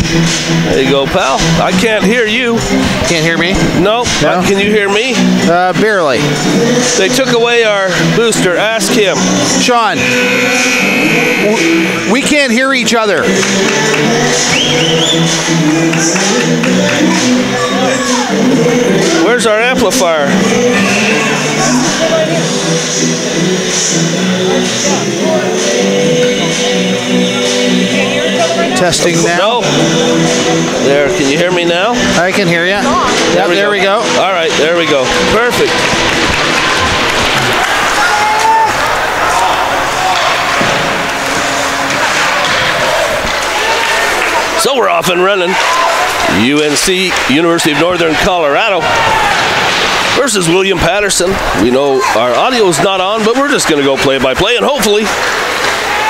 There you go, pal. I can't hear you. Can't hear me? No. Can you hear me? Barely. They took away our booster. Ask him. Sean, we can't hear each other. Where's our amplifier? Testing now. No. There, can you hear me now? I can hear you. Yep, there we go. All right, there we go. Perfect. So we're off and running. UNC, University of Northern Colorado versus William Paterson. We know our audio is not on, but we're just going to go play by play, and hopefully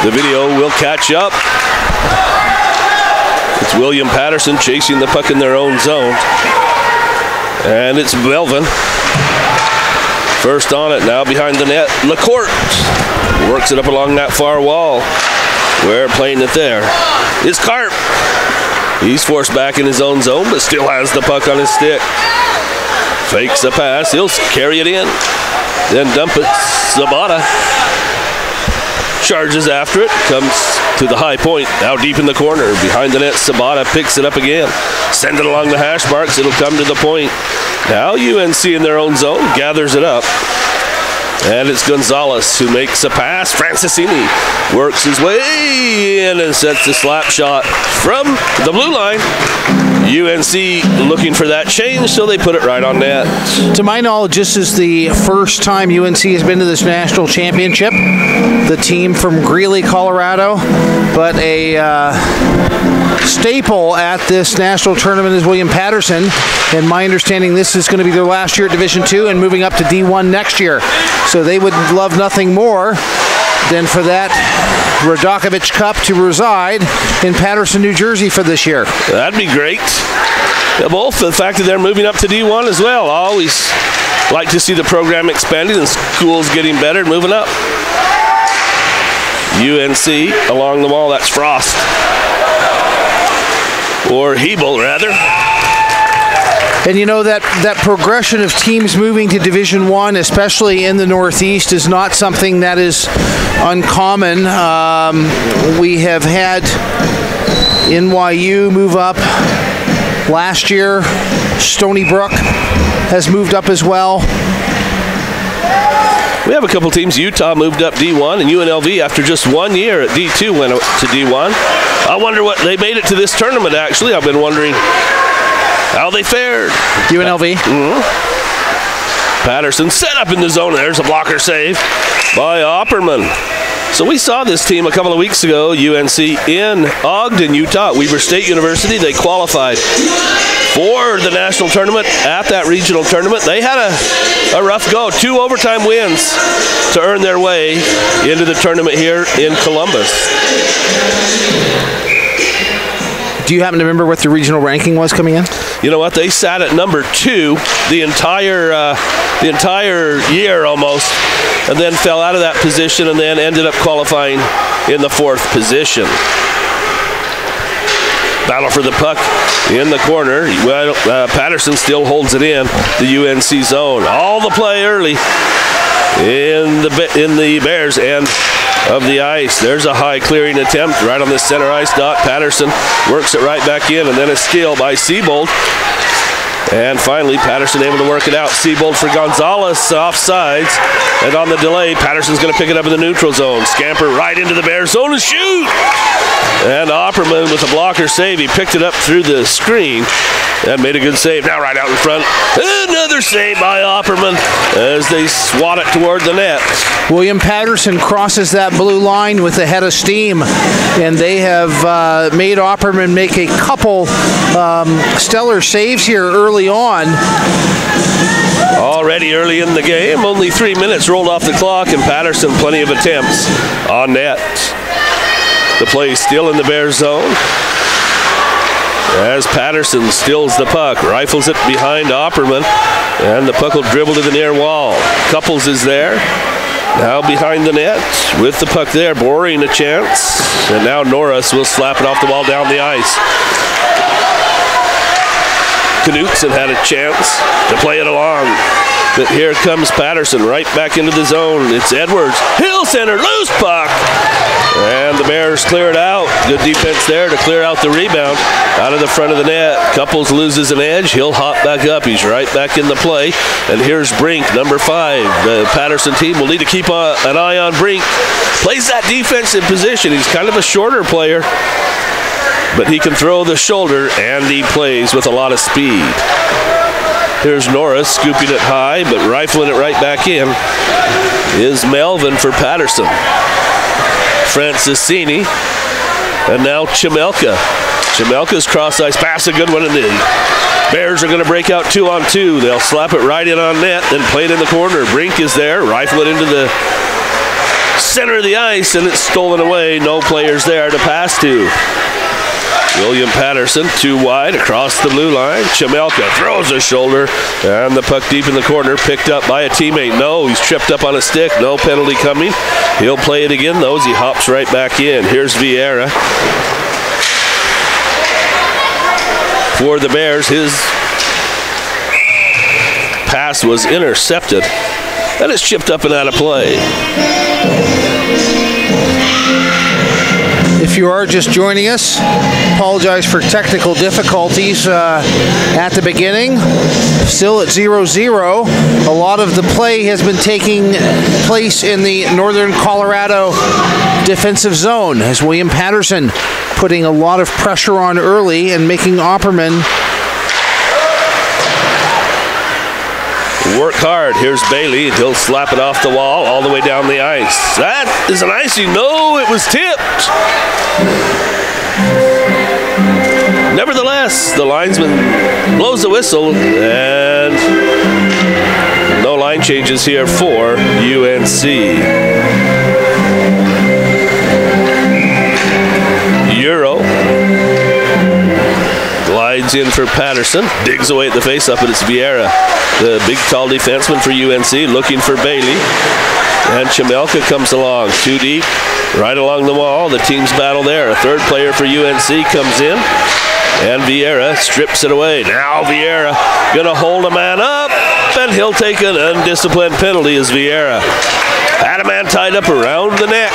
the video will catch up. It's William Paterson chasing the puck in their own zone. And it's Belvin. First on it, now behind the net. LaCourte works it up along that far wall. We're playing it there. It's Karp. He's forced back in his own zone, but still has the puck on his stick. Fakes a pass. He'll carry it in. Then dump it. Sabata charges after it. Comes to the high point. Now deep in the corner. Behind the net, Sabata picks it up again. Send it along the hash marks. It'll come to the point. Now UNC in their own zone gathers it up. And it's Gonzalez who makes a pass. Francisini works his way in and sets a slap shot from the blue line. UNC looking for that change, so they put it right on net. To my knowledge, this is the first time UNC has been to this national championship. The team from Greeley, Colorado, but a staple at this national tournament is William Paterson. And my understanding, this is going to be their last year at Division II and moving up to D1 next year. So they would love nothing more than for that Radakovich Cup to reside in Paterson, New Jersey for this year. That'd be great. Both the fact that they're moving up to D1 as well. I always like to see the program expanding and schools getting better and moving up. UNC along the wall, that's Frost. Or Hebel, rather. And you know that progression of teams moving to Division I, especially in the Northeast, is not something that is uncommon. We have had NYU move up last year. Stony Brook has moved up as well. We have a couple teams. Utah moved up D1, and UNLV, after just 1 year at D2, went up to D1. I wonder what they made it to this tournament, actually. I've been wondering how they fared. UNLV. Paterson set up in the zone. There's a blocker save by Opperman. So we saw this team a couple of weeks ago, UNC in Ogden, Utah, at Weber State University. They qualified for the national tournament at that regional tournament. They had a rough go. 2 overtime wins to earn their way into the tournament here in Columbus. Do you happen to remember what the regional ranking was coming in? You know what? They sat at number 2 the entire year almost, and then fell out of that position and then ended up qualifying in the 4th position. Battle for the puck in the corner. Well, Paterson still holds it in the UNC zone. All the play early in the Bears end of the ice. There's a high clearing attempt right on the center ice dot. Paterson works it right back in, and then a steal by Siebold. And finally, Paterson able to work it out. Siebold for Gonzalez, offsides. And on the delay, Paterson's going to pick it up in the neutral zone. Scamper right into the Bears zone and shoot! And Opperman with a blocker save. He picked it up through the screen and made a good save. Now right out in front. Another save by Opperman as they swat it toward the net. William Paterson crosses that blue line with a head of steam, and they have made Opperman make a couple stellar saves here early on. Already early in the game, only 3 minutes rolled off the clock, and Paterson plenty of attempts on net. The play still in the Bears zone as Paterson stills the puck, rifles it behind Opperman, and the puck will dribble to the near wall. Couples is there, now behind the net with the puck there, Boring a chance, and now Norris will slap it off the wall down the ice. Knutson had a chance to play it along. But here comes Paterson right back into the zone. It's Edwards. Hill center, loose puck. And the Bears clear it out. Good defense there to clear out the rebound out of the front of the net. Couples loses an edge. He'll hop back up. He's right back in the play. And here's Brink, number 5. The Paterson team will need to keep an eye on Brink. Plays that defensive position. He's kind of a shorter player, but he can throw the shoulder, and he plays with a lot of speed. Here's Norris scooping it high, but rifling it right back in is Melvin for Paterson. Francisini, and now Chimelka. Chimelka's cross-ice pass, a good one, and the Bears are going to break out 2-on-2. They'll slap it right in on net, then play it in the corner. Brink is there, rifle it into the center of the ice, and it's stolen away. No players there to pass to. William Paterson, 2 wide, across the blue line. Chimelka throws a shoulder, and the puck deep in the corner, picked up by a teammate. No, he's tripped up on a stick. No penalty coming. He'll play it again, though, as he hops right back in. Here's Vieira. For the Bears, his pass was intercepted. That is chipped up and out of play. If you are just joining us, apologize for technical difficulties at the beginning. Still at 0-0. A lot of the play has been taking place in the northern Colorado defensive zone as William Paterson putting a lot of pressure on early and making Opperman work hard. Here's Bailey. He'll slap it off the wall all the way down the ice. That is an icing. No, it was tipped. Nevertheless, the linesman blows the whistle, and no line changes here for UNC. Euro glides in for Paterson, digs away at the faceoff, but it's Vieira, the big tall defenseman for UNC, looking for Bailey. And Chimelka comes along, 2 deep, right along the wall. The teams battle there. A third player for UNC comes in, and Vieira strips it away. Now Vieira gonna hold a man up, and he'll take an undisciplined penalty as Vieira had a man tied up around the neck.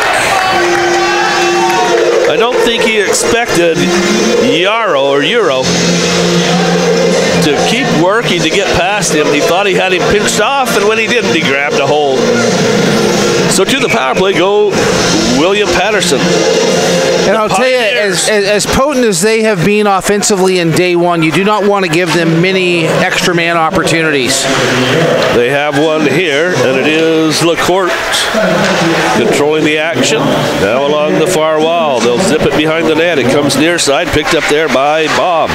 I don't think he expected Euro to keep working to get past him. He thought he had him pinched off, and when he didn't, he grabbed a hold. So to the power play go William Paterson. And I'll tell you, as potent as they have been offensively in day one, you do not want to give them many extra man opportunities. They have one here, and it is LaCourte controlling the action. Now along the far wall. They'll zip it behind the net. It comes near side, picked up there by Bob.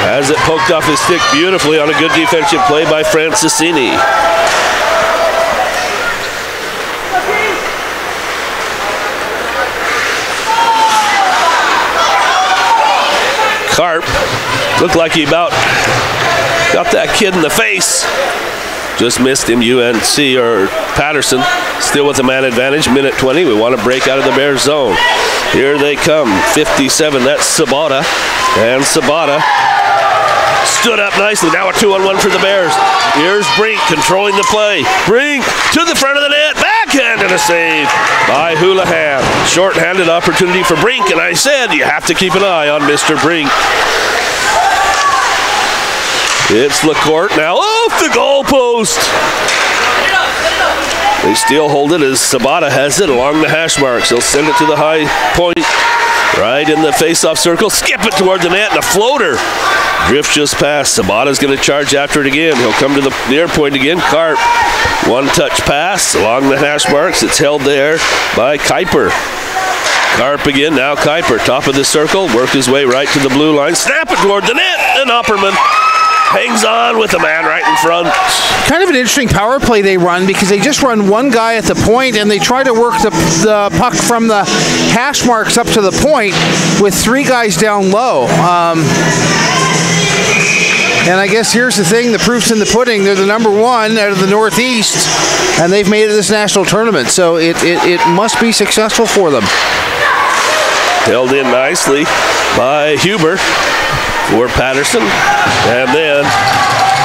Has it poked off his stick beautifully on a good defensive play by Francisini. Karp looked like he about got that kid in the face. Just missed him. UNC or Paterson still with a man advantage. Minute 20. We want to break out of the Bears zone. Here they come. 57. That's Sabata. And Sabata stood up nicely. Now a 2-on-1 for the Bears. Here's Brink controlling the play. Brink to the front of the net. Backhand and a save by Houlihan. Short-handed opportunity for Brink, and I said you have to keep an eye on Mr. Brink. It's LaCourte now off the goalpost. They still hold it as Sabata has it along the hash marks. He'll send it to the high point. Right in the face-off circle. Skip it toward the net, and a floater drifts just past. Sabata's going to charge after it again. He'll come to the near point again. Karp, one-touch pass along the hash marks. It's held there by Kuiper. Karp again, now Kuiper, top of the circle. Work his way right to the blue line. Snap it toward the net, and Opperman hangs on with the man right in front. Kind of an interesting power play they run because they just run one guy at the point and they try to work the puck from the hash marks up to the point with 3 guys down low. And I guess here's the thing, the proof's in the pudding. They're the number 1 out of the Northeast, and they've made it to this national tournament. So it must be successful for them. Held in nicely by Huber for Paterson. And then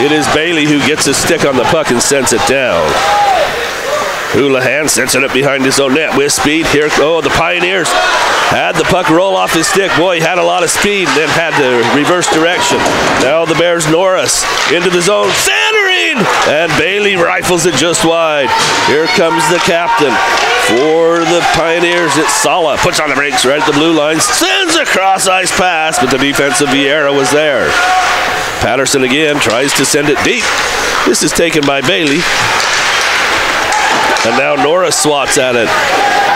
it is Bailey who gets a stick on the puck and sends it down. Houlihan sends it up behind his own net with speed. Here, the Pioneers had the puck roll off his stick. Boy, he had a lot of speed and then had to reverse direction. Now the Bears Norris into the zone, centering, and Bailey rifles it just wide. Here comes the captain for the Pioneers. It's Sala, puts on the brakes right at the blue line, sends a cross-ice pass, but the defense of Vieira was there. Paterson again tries to send it deep. This is taken by Bailey. And now Norris swats at it.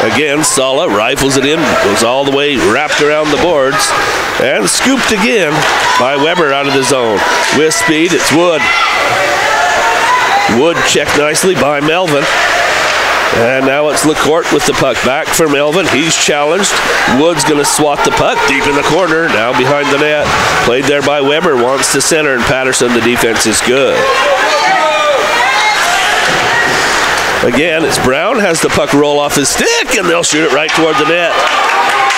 Again, Sala rifles it in, goes all the way wrapped around the boards, and scooped again by Weber out of the zone. With speed, it's Wood. Wood checked nicely by Melvin. And now it's LaCourte with the puck back for Melvin. He's challenged. Wood's going to swat the puck deep in the corner, now behind the net. Played there by Weber, wants to center, and Paterson, the defense is good. Again, it's Brown, has the puck roll off his stick, and they'll shoot it right toward the net.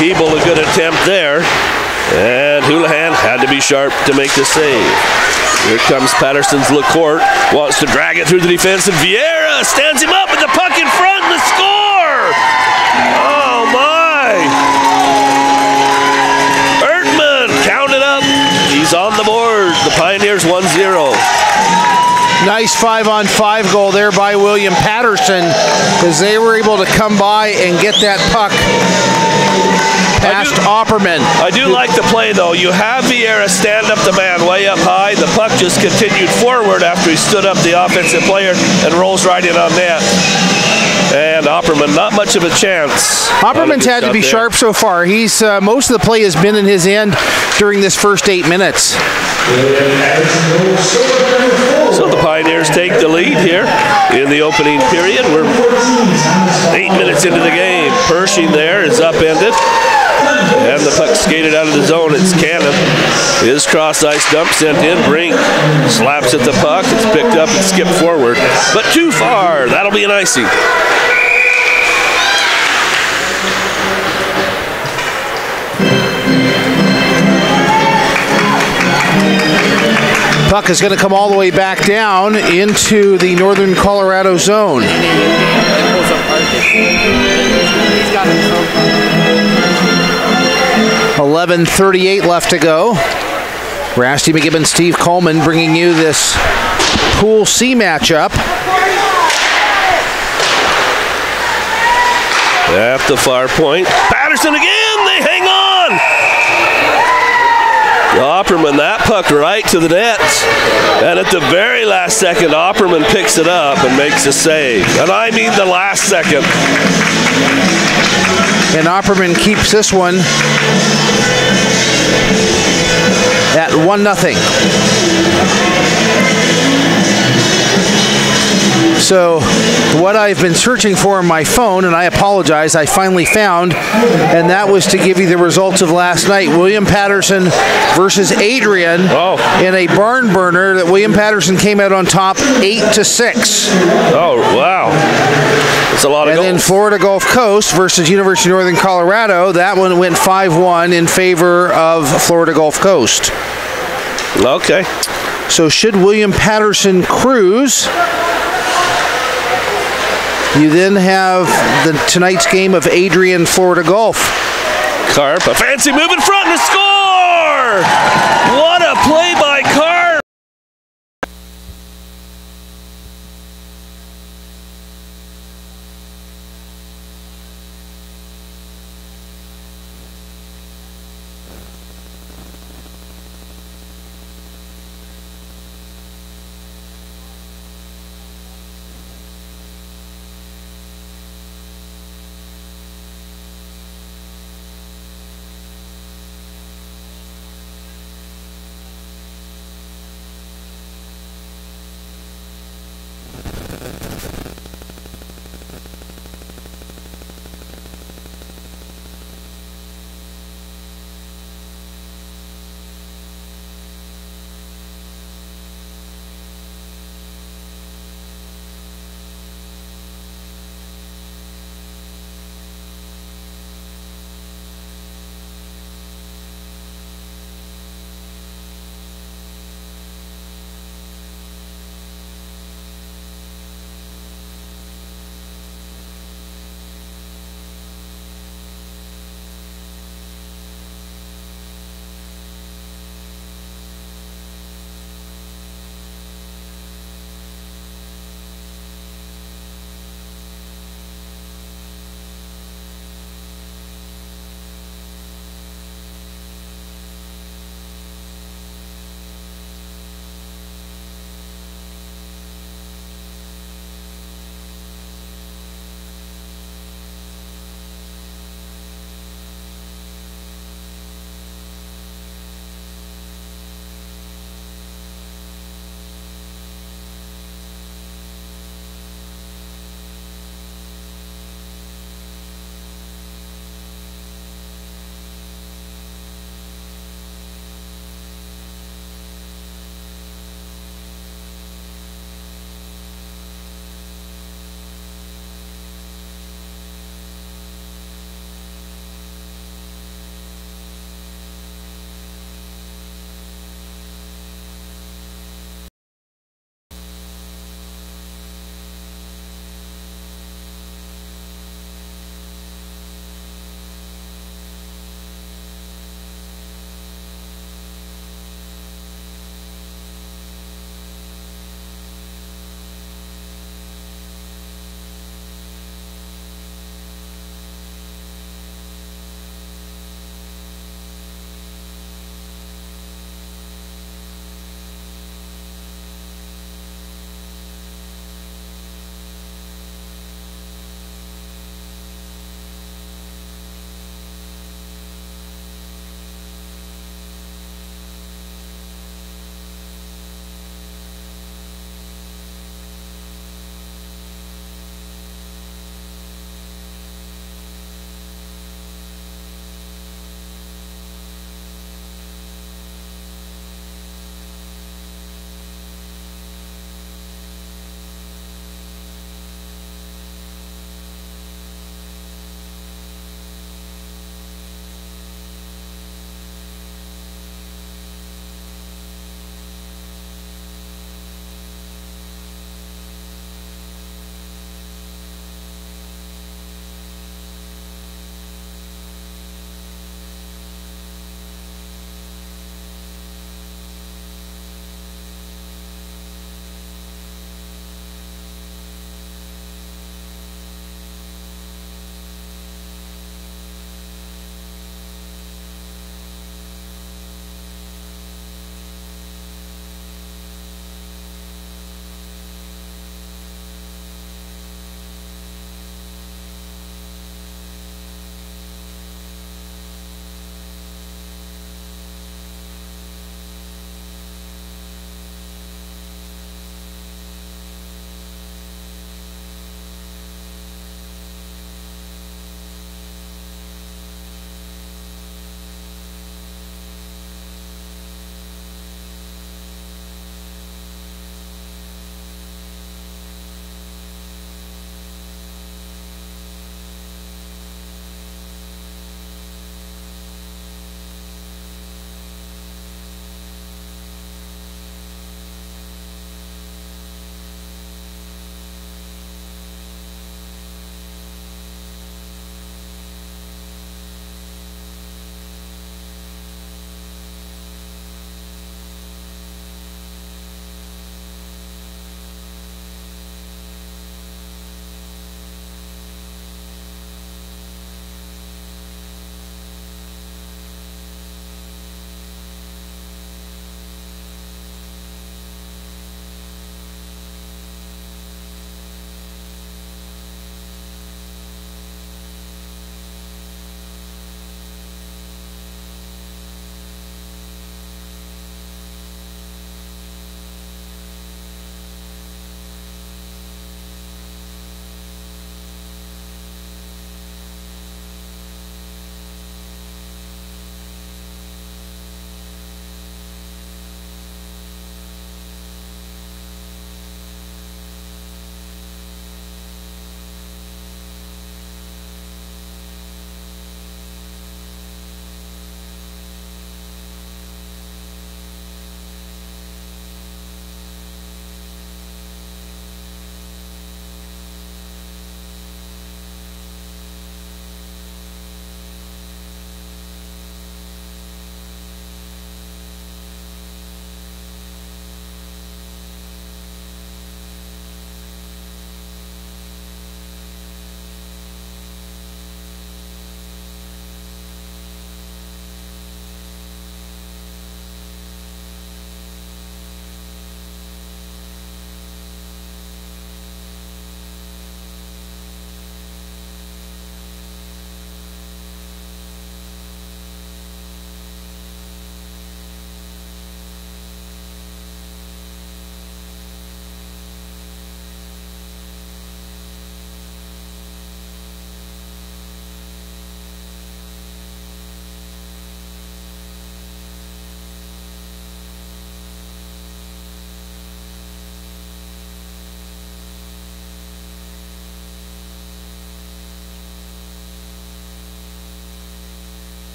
Hebel, a good attempt there. And Houlihan had to be sharp to make the save. Here comes Paterson's LaCourte, wants to drag it through the defense, and Vieira stands him up with the puck in front and the score! Oh my! Ertman counted up. He's on the board. The Pioneers 1-0. Nice 5-on-5 goal there by William Paterson, as they were able to come by and get that puck past Opperman. I do like the play, though. You have Vieira stand up the man way up high. The puck just continued forward after he stood up the offensive player and rolls right in on net. And Opperman, not much of a chance. Opperman's had to be sharp so far. He's most of the play has been in his end during this first 8 minutes. So the Pioneers take the lead here in the opening period. We're 8 minutes into the game. Pershing there is upended. And the puck skated out of the zone. It's Cannon. His cross-ice dump sent in. Brink slaps at the puck. It's picked up and skipped forward. But too far. That'll be an icing. Puck is going to come all the way back down into the Northern Colorado zone. 11:38 left to go. Rasty McGibbon, Steve Coleman bringing you this Pool C matchup. At the far point. Paterson again, they hang on! Opperman, that puck right to the net. And at the very last second, Opperman picks it up and makes a save. And I mean the last second. And Opperman keeps this one at 1-0. So what I've been searching for on my phone, and I apologize, I finally found, and that was to give you the results of last night. William Paterson versus Adrian in a barn burner that William Paterson came out on top 8-6. Oh, wow. That's a lot of goals. And then Florida Gulf Coast versus University of Northern Colorado, that one went 5-1 in favor of Florida Gulf Coast. Okay. So should William Paterson cruise, you then have tonight's game of Adrian Florida Gulf. Carp, a fancy move in front and a score! What a play by Carp!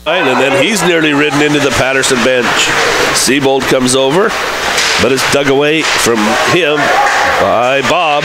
And then he's nearly ridden into the Paterson bench. Seabold comes over, but it's dug away from him by Bob.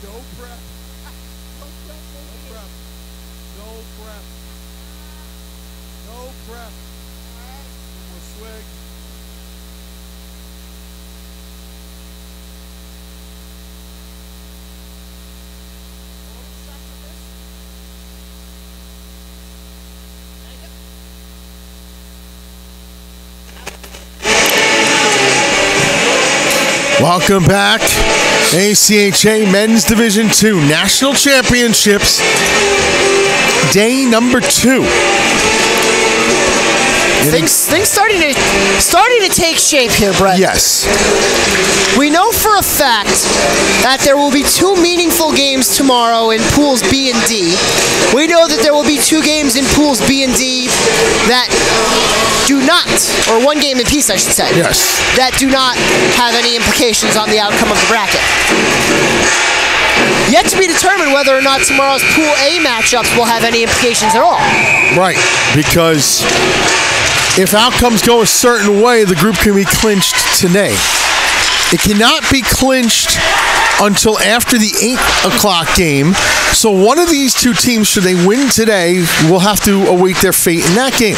No prep. No prep. No prep. No prep. No prep. One more swig. Welcome back. ACHA Men's Division II National Championships, day number 2. Things starting to take shape here, Brett. Yes. We know for a fact that there will be 2 meaningful games tomorrow in pools B and D. We know that there will be 2 games in pools B and D that do not, or 1 game in peace, I should say. Yes. That do not have any implications on the outcome of the bracket. Yet to be determined whether or not tomorrow's Pool A matchups will have any implications at all. Right, because if outcomes go a certain way, the group can be clinched today. It cannot be clinched until after the 8 o'clock game. So one of these two teams, should they win today, will have to await their fate in that game.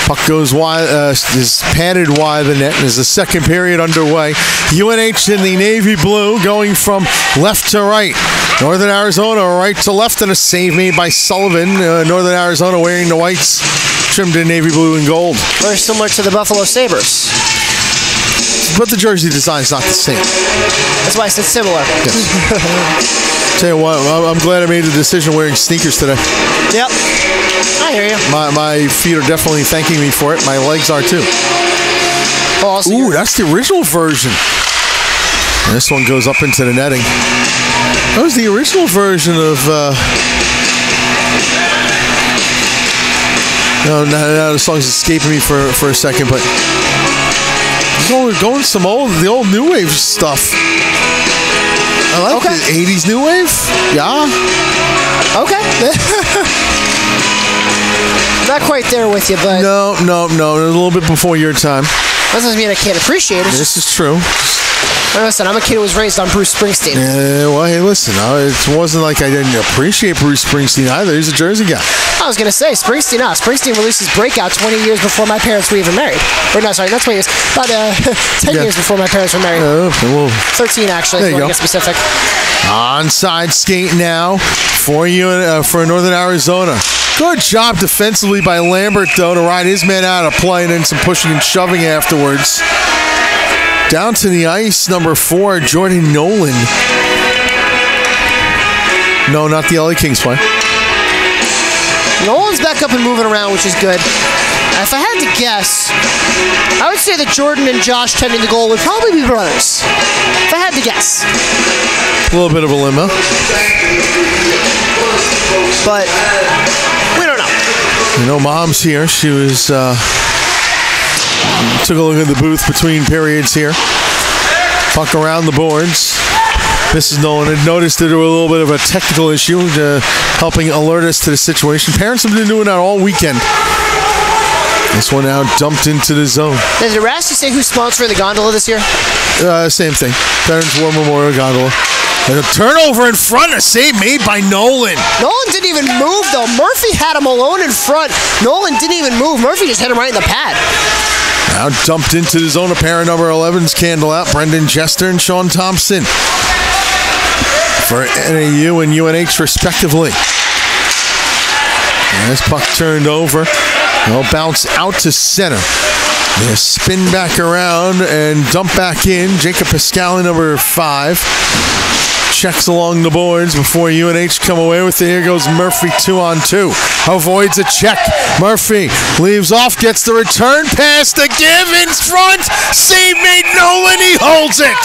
Puck goes wide, is padded wide of the net, and there's the second period underway. UNH in the navy blue, going from left to right. Northern Arizona right to left, and a save made by Sullivan. Northern Arizona wearing the whites, trimmed in navy blue and gold. Very similar to the Buffalo Sabres. But the jersey design is not the same. That's why I said similar. Yes. Tell you what, I'm glad I made the decision wearing sneakers today. Yep. I hear you. My feet are definitely thanking me for it. My legs are too. Oh, ooh, that's the original version. And this one goes up into the netting. That was the original version of... No, the song's escaping me for a second, but... Going some the old new wave stuff. I like the 80s new wave. Yeah. Okay. Not quite there with you, but... No. A little bit before your time. That doesn't mean I can't appreciate it. This is true. Listen, I'm a kid who was raised on Bruce Springsteen. Well, hey, listen. It wasn't like I didn't appreciate Bruce Springsteen either. He's a Jersey guy. I was going to say, Springsteen released his Breakout 20 years before my parents were even married. Or no, sorry, not 20 years. About 10 years before my parents were married. 13, actually, if you want to get specific. Onside skate now for Northern Arizona. Good job defensively by Lambert, though, to ride his man out of play, and then some pushing and shoving afterwards. Down to the ice, number 4, Jordan Nolan. No, not the LA Kings play. Nolan's back up and moving around, which is good. If I had to guess, I would say that Jordan and Josh tending the goal would probably be brothers. If I had to guess. A little bit of a limo. But we don't know. You know, Mom's here. She was... took a look at the booth between periods here. Puck around the boards. Mrs. Nolan had noticed that there was a little bit of a technical issue, helping alert us to the situation. Parents have been doing that all weekend. This one now dumped into the zone. Did Rasty say who's sponsoring the gondola this year? Same thing. Veterans War Memorial Gondola. And a turnover in front, a save made by Nolan. Nolan didn't even move, though. Murphy had him alone in front. Nolan didn't even move. Murphy just hit him right in the pad. Now dumped into the zone. A pair of number 11's candle out. Brendan Jester and Sean Thompson for NAU and UNH respectively. And this puck turned over. They'll bounce out to center. They spin back around and dump back in. Jacob Pascali, number 5. Checks along the boards before UNH come away with it. Here goes Murphy 2-on-2. Avoids a check. Murphy leaves off, gets the return pass. The give in front. Save made Nolan. He holds it.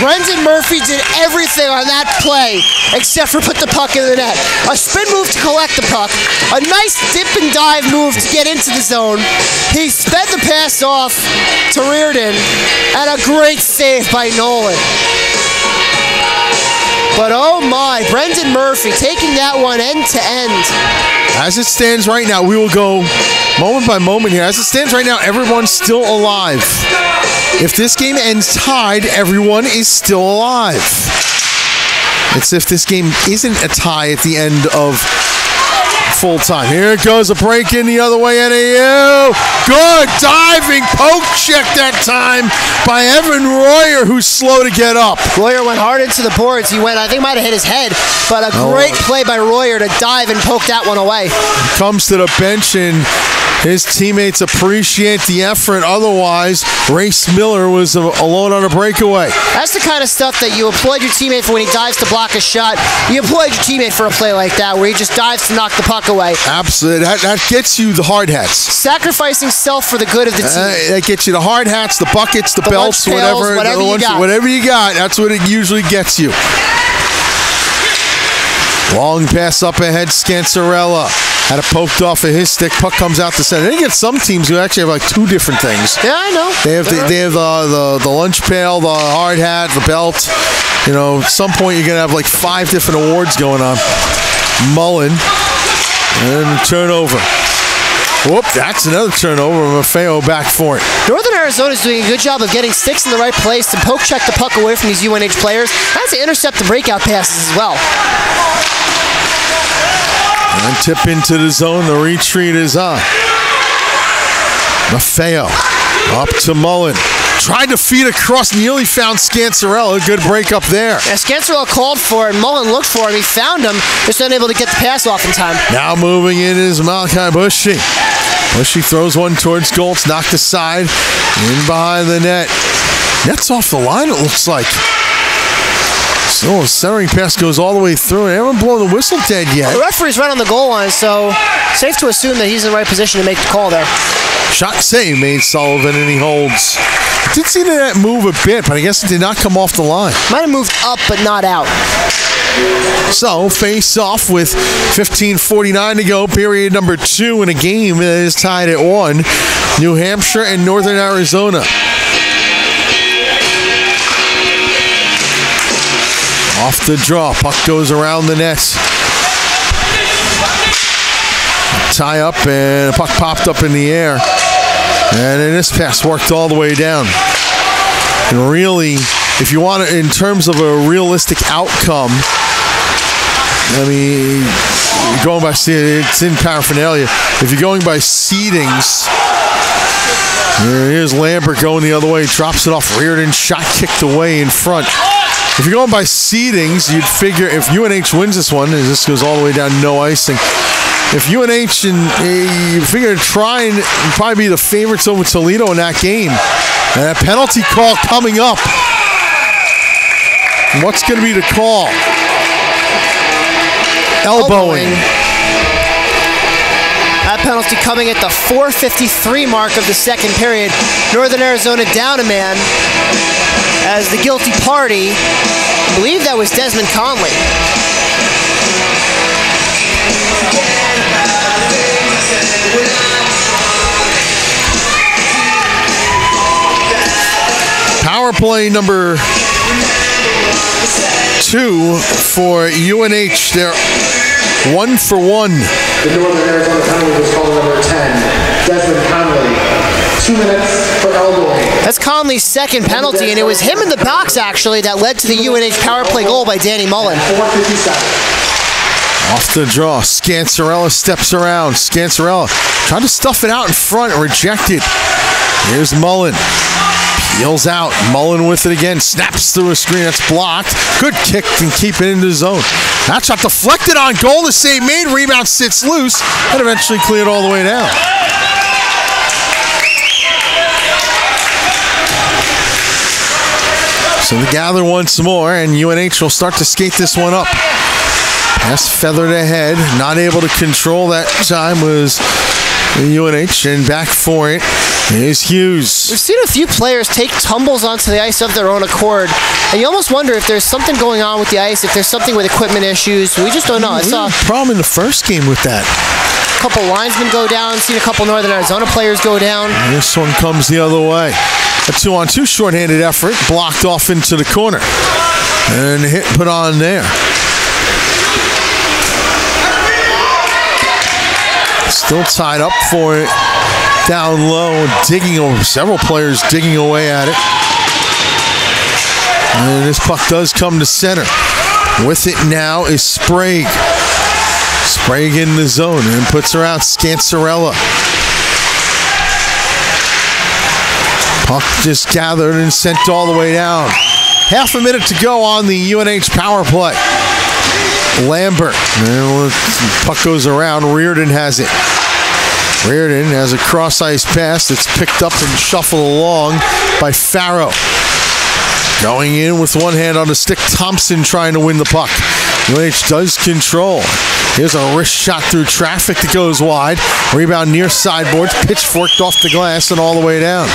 Brendan Murphy did everything on that play except for put the puck in the net. A spin move to collect the puck. A nice dip and dive move to get into the zone. He sped the pass off to Reardon. And a great save by Nolan. But oh my, Brendan Murphy taking that one end to end. As it stands right now, we will go moment by moment here. As it stands right now, everyone's still alive. If this game ends tied, everyone is still alive. It's if this game isn't a tie at the end of full time. Here it goes, a break in the other way, NAU. Good diving poke check that time by Evan Royer, who's slow to get up. Royer went hard into the boards. He went, I think might have hit his head, but a great play by Royer to dive and poke that one away. Comes to the bench and his teammates appreciate the effort. Otherwise, Race Miller was alone on a breakaway. That's the kind of stuff that you applaud your teammate for when he dives to block a shot. You applaud your teammate for a play like that where he just dives to knock the puck away. Absolutely. That gets you the hard hats. Sacrificing self for the good of the team. That gets you the hard hats, the buckets, the belts, whatever you got. That's what it usually gets you. Long pass up ahead, Scancerella. Had it poked off of his stick. Puck comes out the center. They get some teams who actually have like 2 different things. Yeah, I know. They have the lunch pail, the hard hat, the belt. You know, at some point you're gonna have like 5 different awards going on. Mullen and turnover. Whoop, that's another turnover. Maffeo back for it. Northern Arizona is doing a good job of getting sticks in the right place to poke check the puck away from these UNH players. That's to intercept the breakout passes as well. And tip into the zone. The retreat is on. Maffeo up to Mullen. Tried to feed across, nearly found Scancerella. Good break up there. Yeah, Scancerella called for it, and Mullen looked for him. He found him, just unable to get the pass off in time. Now moving in is Malachi Bushy. Bushy throws one towards goal. It's knocked aside. In behind the net. Net's off the line, it looks like. So a centering pass goes all the way through, and they haven't blown the whistle dead yet. The referee's right on the goal line, so safe to assume that he's in the right position to make the call there. Shot save made Sullivan, and he holds. I did see that move a bit, but I guess it did not come off the line. Might have moved up, but not out. So, face off with 15:49 to go, period number 2 in a game that is tied at 1. New Hampshire and Northern Arizona. Off the draw, puck goes around the net. Tie up, and a puck popped up in the air. And then this pass worked all the way down. And really, if you want it in terms of a realistic outcome, I mean, you're going by, it's in paraphernalia. If you're going by seedings, here's Lambert going the other way, drops it off. Reardon shot kicked away in front. If you're going by seedings, you'd figure if UNH wins this one, and this goes all the way down, no icing. If UNH and you figure try and probably be the favorites over Toledo in that game. And a penalty call coming up. And what's going to be the call? Elbowing. That penalty coming at the 4:53 mark of the second period. Northern Arizona down a man as the guilty party, I believe that was Desmond Conley. Power play number 2 for UNH. They're 1 for 1. The Northern Arizona penalty was called number 10, Desmond Conley. 2 minutes for elbowing. That's Conley's second penalty, and it was him in the box, actually, that led to the UNH power play goal by Danny Mullen. 4:57. Off the draw, Scancerella steps around. Scancerella trying to stuff it out in front, rejected. Here's Mullen. Peels out. Mullen with it again. Snaps through a screen. That's blocked. Good kick and keep it into the zone. That shot deflected on goal. The save made. Rebound sits loose and eventually cleared all the way down. So they gather once more, and UNH will start to skate this one up. Pass feathered ahead. Not able to control that time was UNH, and back for it is Hughes. We've seen a few players take tumbles onto the ice of their own accord, and you almost wonder if there's something going on with the ice, if there's something with equipment issues. We just don't know. I saw a problem in the first game with that. Couple linesmen go down, seen a couple Northern Arizona players go down. And this one comes the other way. A 2-on-2 shorthanded effort, blocked off into the corner. And a hit put on there. Still tied up for it. Down low, digging over. Several players digging away at it. And this puck does come to center. With it now is Sprague. Sprague in the zone and puts her out. Scancerella. Puck just gathered and sent all the way down. Half a minute to go on the UNH power play. Lambert. And puck goes around. Reardon has it. Reardon has a cross-ice pass that's picked up and shuffled along by Farrow. Going in with one hand on the stick. Thompson trying to win the puck. UNH does control. Here's a wrist shot through traffic that goes wide. Rebound near sideboards. Pitchforked off the glass and all the way down.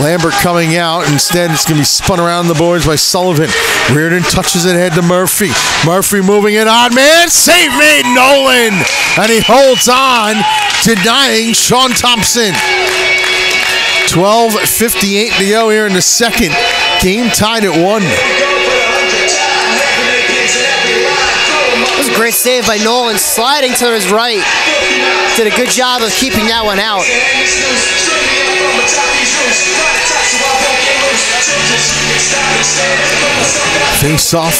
Lambert coming out. Instead, it's going to be spun around the boards by Sullivan. Reardon touches it ahead to Murphy. Murphy moving it on. Man, save made Nolan. And he holds on, denying Sean Thompson. 12:58 to go here in the second. Game tied at 1. That was a great save by Nolan, sliding to his right. did a good job of keeping that one out. Face off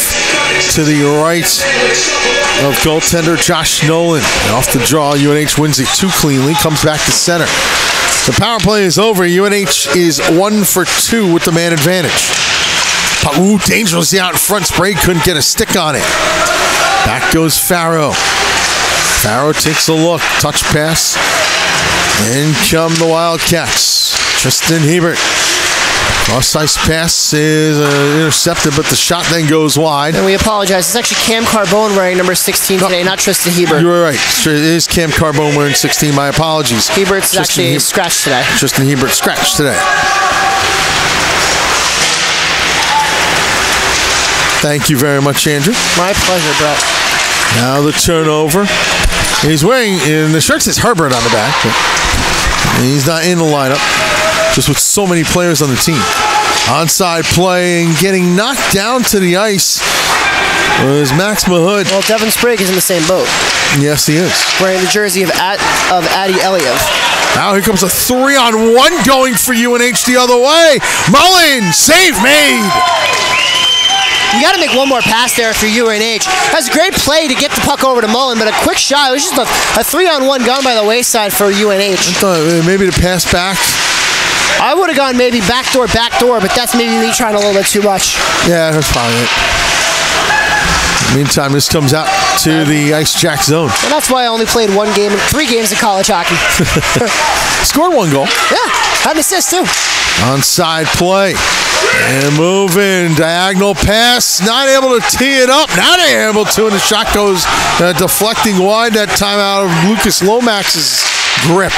to the right of goaltender Josh Nolan. And off the draw, UNH wins it too cleanly, comes back to center. The power play is over. UNH is 1 for 2 with the man advantage. Ooh, dangerously out in front. Sprague couldn't get a stick on it. Back goes Farrow. Farrow takes a look. Touch pass. In come the Wildcats. Tristan Hebert. Cross-ice pass is intercepted, but the shot then goes wide. And we apologize. It's actually Cam Carbone wearing number 16 today, not Tristan Hebert. You were right. It is Cam Carbone wearing 16. My apologies. Hebert's actually scratched today. Tristan Hebert scratched today. Thank you very much, Andrew. My pleasure, Brett. Now the turnover. He's wearing, the shirt says Herbert on the back, but he's not in the lineup, just with so many players on the team. Onside play and getting knocked down to the ice was Max Mahood. Well, Devin Sprague is in the same boat. Yes, he is. Wearing the jersey of Adi Eliev. Now here comes a 3-on-1 going for UNH the other way. Mullen, save made. You got to make one more pass there for UNH. That's a great play to get the puck over to Mullen, but a quick shot. It was just a 3-on-1 gone by the wayside for UNH. I thought maybe the pass back. I would have gone maybe backdoor, but that's maybe me trying a little bit too much. Yeah, that's probably it. Meantime, this comes out to the Ice Jack zone. And that's why I only played 3 games of college hockey. Scored 1 goal. Yeah, had an assist too. Onside play. And moving, diagonal pass, not able to tee it up, not able to, and the shot goes deflecting wide that time out of Lucas Lomax's grip.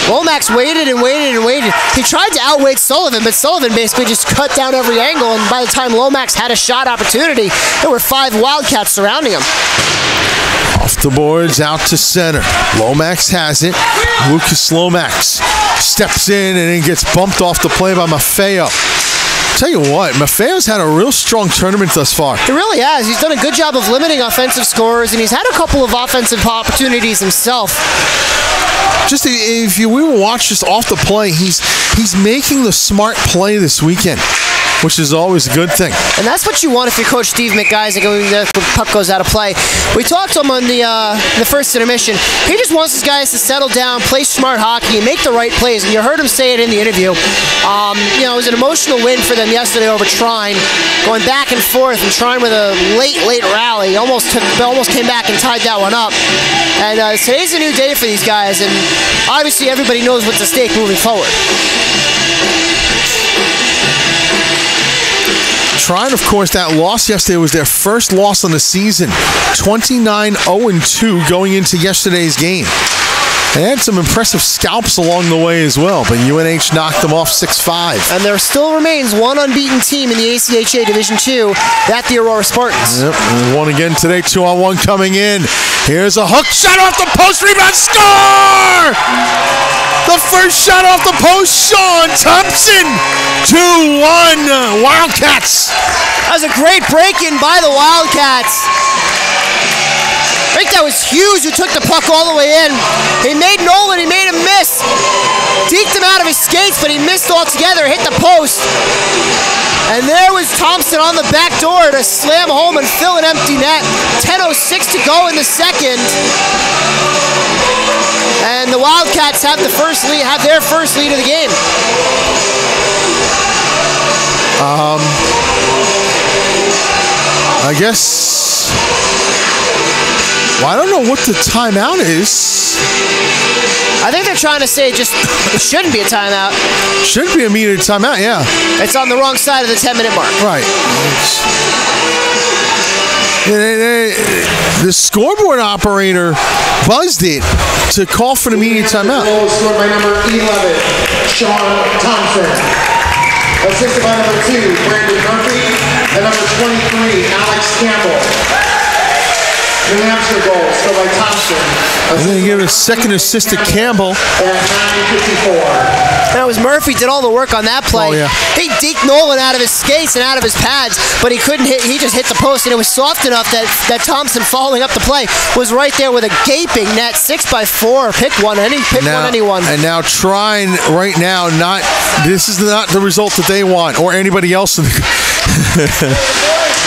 Lomax waited and waited and waited. He tried to outweight Sullivan, but Sullivan basically just cut down every angle, and by the time Lomax had a shot opportunity, there were 5 Wildcats surrounding him. Off the boards, out to center. Lomax has it. Lucas Lomax steps in and then gets bumped off the play by Maffeo. Tell you what, Maffeo's had a real strong tournament thus far. He really has. He's done a good job of limiting offensive scorers, and he's had a couple of offensive opportunities himself. Just if you watch just off the play, he's making the smart play this weekend, which is always a good thing. And that's what you want if you're Coach Steve McGeisig when the puck goes out of play. We talked to him on the first intermission. He just wants his guys to settle down, play smart hockey, and make the right plays. And you heard him say it in the interview. It was an emotional win for them yesterday over Trine, going back and forth, and Trine with a late rally almost came back and tied that one up. And today's a new day for these guys, and obviously everybody knows what's at stake moving forward. Trine, of course, that loss yesterday was their first loss on the season. 29-0-2 going into yesterday's game. They had some impressive scalps along the way as well, but UNH knocked them off 6-5. And there still remains one unbeaten team in the ACHA Division II, that the Aurora Spartans. Yep, and one again today, 2-on-1 coming in. Here's a hook shot off the post, rebound, score! The first shot off the post, Sean Thompson. 2-1 Wildcats. That was a great break-in by the Wildcats. I think that was Hughes who took the puck all the way in. He made Nolan, he made him miss. Deked him out of his skates, but he missed altogether, hit the post. And there was Thompson on the back door to slam home and fill an empty net. 10:06 to go in the second. And the Wildcats have their first lead of the game. I guess. Well, I don't know what the timeout is. I think they're trying to say it shouldn't be a timeout. Shouldn't be a immediate timeout, yeah. It's on the wrong side of the 10-minute mark. Right. The scoreboard operator buzzed it to call for an immediate timeout. Goal scored by number 11, Sean Thompson. Assisted by number 2, Brandon Murphy, and number 23, Alex Campbell. New Hampshire goal scored by Thompson. And then give a second assist to Campbell. At 9:54. And it was Murphy did all the work on that play. Oh, yeah. He deked Nolan out of his skates and out of his pads, but he couldn't hit. He just hit the post, and it was soft enough that Thompson, following up the play, was right there with a gaping net. 6x4. Pick one, anyone. And now trying right now, this is not the result that they want or anybody else.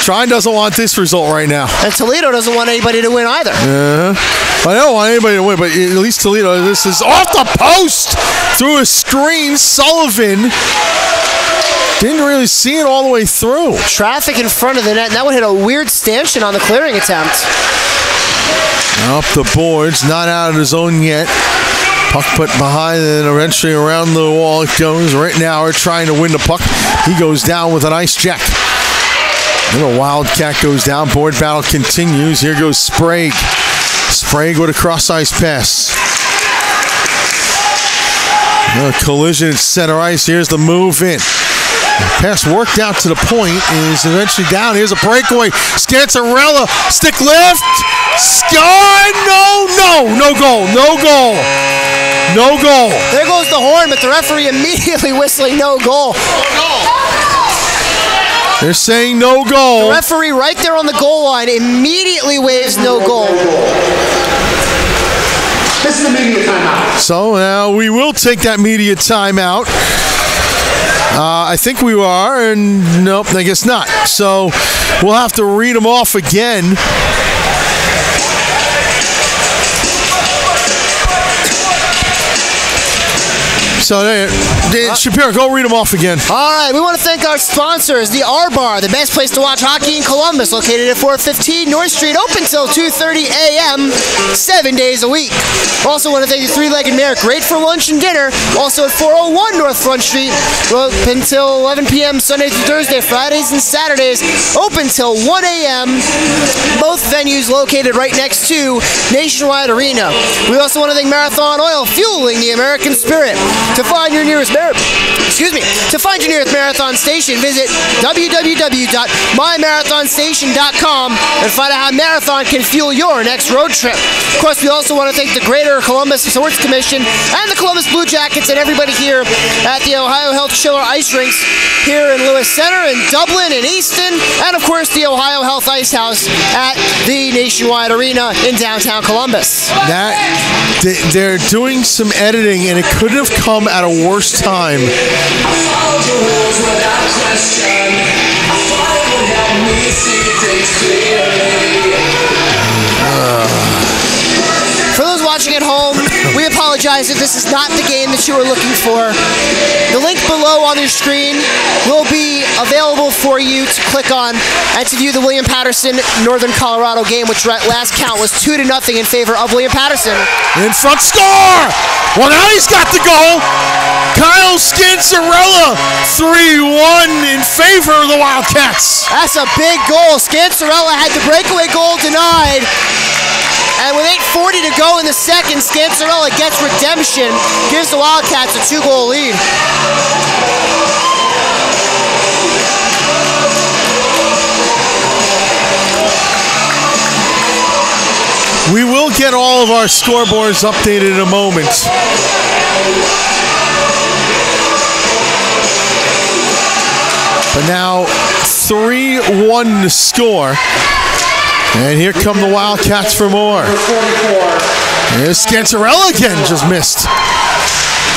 Trine doesn't want this result right now. And Toledo doesn't want anybody to win either. I don't want anybody to win, but at least Toledo, this is off the post through a screen. Sullivan didn't really see it all the way through. Traffic in front of the net, and that one hit a weird stanchion on the clearing attempt. Up the boards, not out of the zone yet. Puck put behind, and then eventually around the wall it goes. Right now we're trying to win the puck. He goes down with a nice check. Then a Wildcat goes down. Board battle continues. Here goes Sprague. Sprague with a cross-ice pass. A collision at center ice. Here's the move in. Pass worked out to the point, is eventually down. Here's a breakaway. Scancarella, stick lift. Sky, no goal. There goes the horn, but the referee immediately whistling no goal. They're saying no goal. The referee right there on the goal line immediately waves no goal. This is the media timeout. So now we will take that media timeout. I think we are, and nope, I guess not. So we'll have to read them off again. So Shapiro, go read them off again. All right, we want to thank our sponsors, the R-Bar, the best place to watch hockey in Columbus, located at 415 North Street, open till 2:30 a.m., 7 days a week. Also want to thank the Three-Legged Mare, great for lunch and dinner, also at 401 North Front Street, open till 11 p.m. Sunday through Thursday, Fridays and Saturdays, open till 1 a.m., both venues located right next to Nationwide Arena. We also want to thank Marathon Oil, fueling the American spirit. To find your nearest marathon station, visit www.mymarathronstation.com and find out how Marathon can fuel your next road trip. Of course, we also want to thank the Greater Columbus Sports Commission and the Columbus Blue Jackets and everybody here at the Ohio Health Chiller Ice Rinks here in Lewis Center, in Dublin, in Easton, and of course the Ohio Health Ice House at the Nationwide Arena in downtown Columbus. They're doing some editing, and it couldn't have come at a worse time. For those watching at home, we apologize if this is not the game that you were looking for. The link below on your screen will be available for you to click on and to view the William Paterson Northern Colorado game, which at last count was 2-0 in favor of William Paterson. In front, score! Well, now he's got the goal. Kyle Scancarella, 3-1 in favor of the Wildcats. That's a big goal. Scancarella had the breakaway goal denied. And with 8:40 to go in the second, Scancarella gets redemption, gives the Wildcats a 2-goal lead. We will get all of our scoreboards updated in a moment. But now 3-1 to score. And here come the Wildcats for more. Here's Scancarella again, just missed.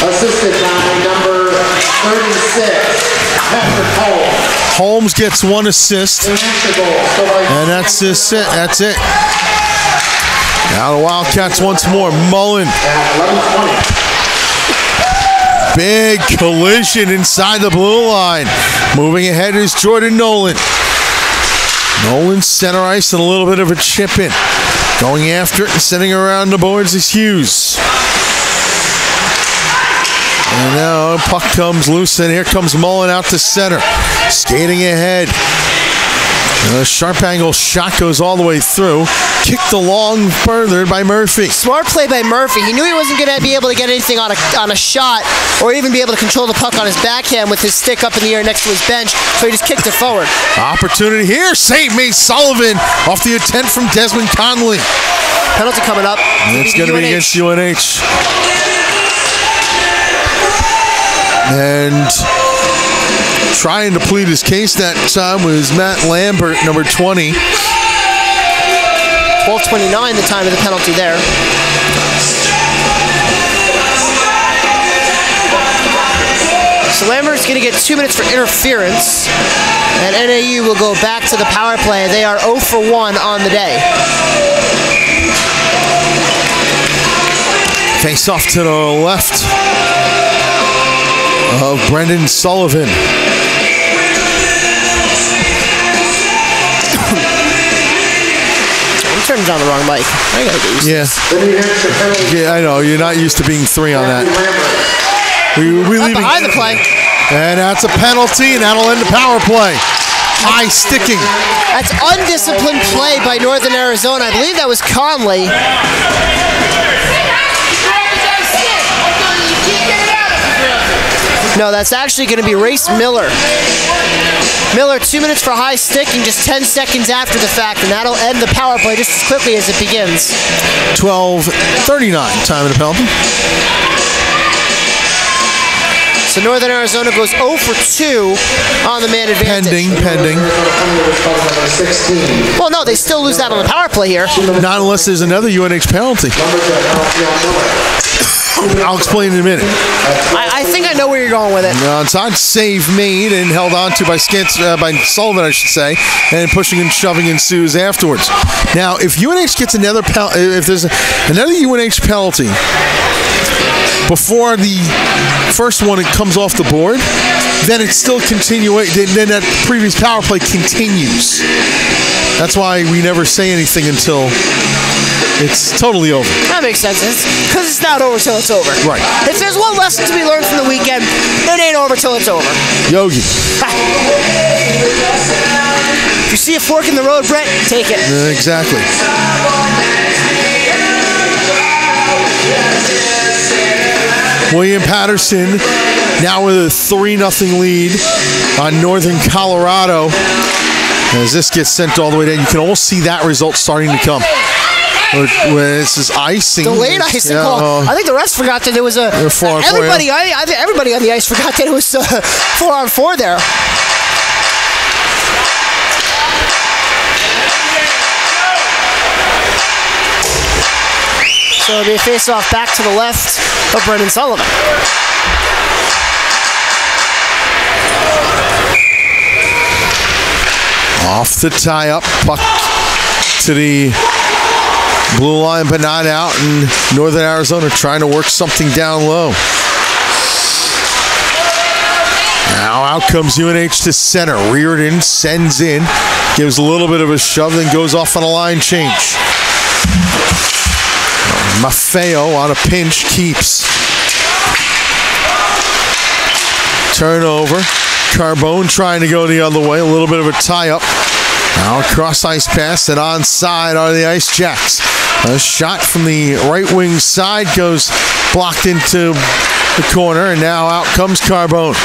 Assisted by number 36, Patrick Holmes. Holmes gets one assist. And that's it. That's it. Now the Wildcats once more. Mullen. Big collision inside the blue line. Moving ahead is Jordan Nolan. Nolan center ice and a little bit of a chip in. Going after it and sending around the boards is Hughes. And now puck comes loose, and here comes Mullen out to center. Skating ahead. A sharp angle shot goes all the way through. Kicked along further by Murphy. Smart play by Murphy. He knew he wasn't going to be able to get anything on a shot or even be able to control the puck on his backhand with his stick up in the air next to his bench, so he just kicked it forward. Opportunity here. St. May Sullivan off the attempt from Desmond Conley. Penalty coming up. And it's going to be against UNH. And trying to plead his case that time was Matt Lambert, number 20. 12:29, the time of the penalty there. So Lambert's going to get 2 minutes for interference, and NAU will go back to the power play. They are 0 for 1 on the day. Face off to the left of Brendan Sullivan. I'm turning down the wrong mic. I gotta get used to this. Yeah, I know. You're not used to being 3 on that. We leaving behind the play. And that's a penalty, and that'll end the power play. High sticking. That's undisciplined play by Northern Arizona. I believe that was Conley. No, that's actually going to be Race Miller. Miller, 2 minutes for high sticking, just 10 seconds after the fact, and that'll end the power play just as quickly as it begins. 12:39, time of the penalty. So Northern Arizona goes 0 for 2 on the man advantage. Pending. Well, no, they still lose that on the power play here. Not unless there's another UNH penalty. I'll explain in a minute. I think I know where you're going with it. Onside save made and held on to by Sullivan, I should say, and pushing and shoving ensues afterwards. Now, if UNH gets another penalty, if there's another UNH penalty before the first one it comes off the board, then it's still then that previous power play continues. That's why we never say anything until it's totally over. That makes sense. Because it's not over till it's over. Right. If there's one lesson to be learned from the weekend, it ain't over till it's over. Yogi. If you see a fork in the road, Brett, take it. Exactly. William Paterson now with a 3-0 lead on Northern Colorado. As this gets sent all the way down, you can all see that result starting to come. This is icing. Delayed icing call. I think the refs forgot that there was a. Everybody on the ice forgot that it was 4-on-4 there. So it'll be a face-off back to the left of Brendan Sullivan. Off the tie-up, puck to the blue line, but not out, and Northern Arizona trying to work something down low. Now out comes UNH to center. Reardon sends in, gives a little bit of a shove, then goes off on a line change. Maffeo on a pinch keeps. Turnover. Carbone trying to go the other way. A little bit of a tie-up. Now a cross-ice pass and onside are the Ice Jacks. A shot from the right wing side goes blocked into the corner, and now out comes Carbone.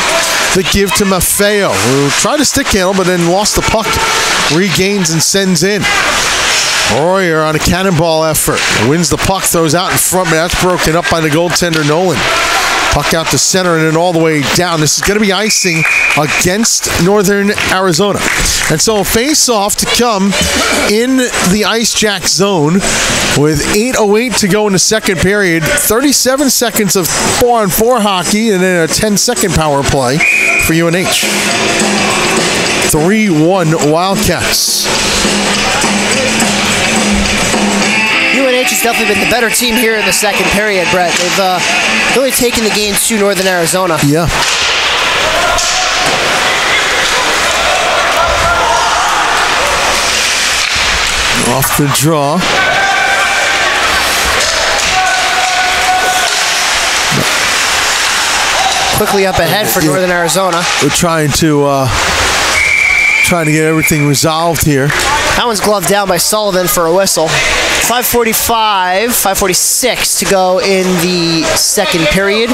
The give to Maffeo, who tried to stick handle but then lost the puck. Regains and sends in. Royer on a cannonball effort. Wins the puck, throws out in front, but that's broken up by the goaltender Nolan. Puck out to center and then all the way down. This is going to be icing against Northern Arizona. And so a face-off to come in the Ice Jack zone with 8:08 to go in the second period. 37 seconds of 4-on-4 hockey and then a 10-second power play for UNH. 3-1 Wildcats. UNH has definitely been the better team here in the second period, Brett. They've really taken the game to Northern Arizona. Yeah. Off the draw. Quickly up ahead for Northern Arizona. We're trying to get everything resolved here. That one's gloved down by Sullivan for a whistle. 5:46 to go in the second period.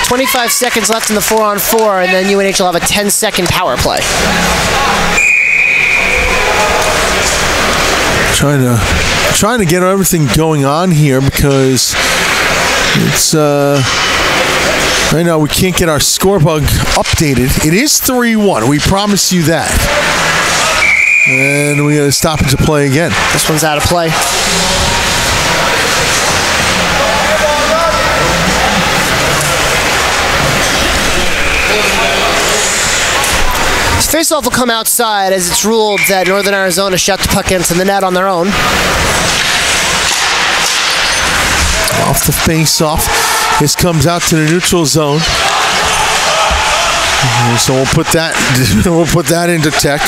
25 seconds left in the 4-on-4, and then UNH will have a 10-second power play. Trying to get everything going on here because it's I know we can't get our score bug updated. It is 3-1. We promise you that. And we got to stop it to play again. This one's out of play. This face-off will come outside as it's ruled that Northern Arizona shot the puck into the net on their own. Off the face-off. This comes out to the neutral zone. So we'll put that into tech.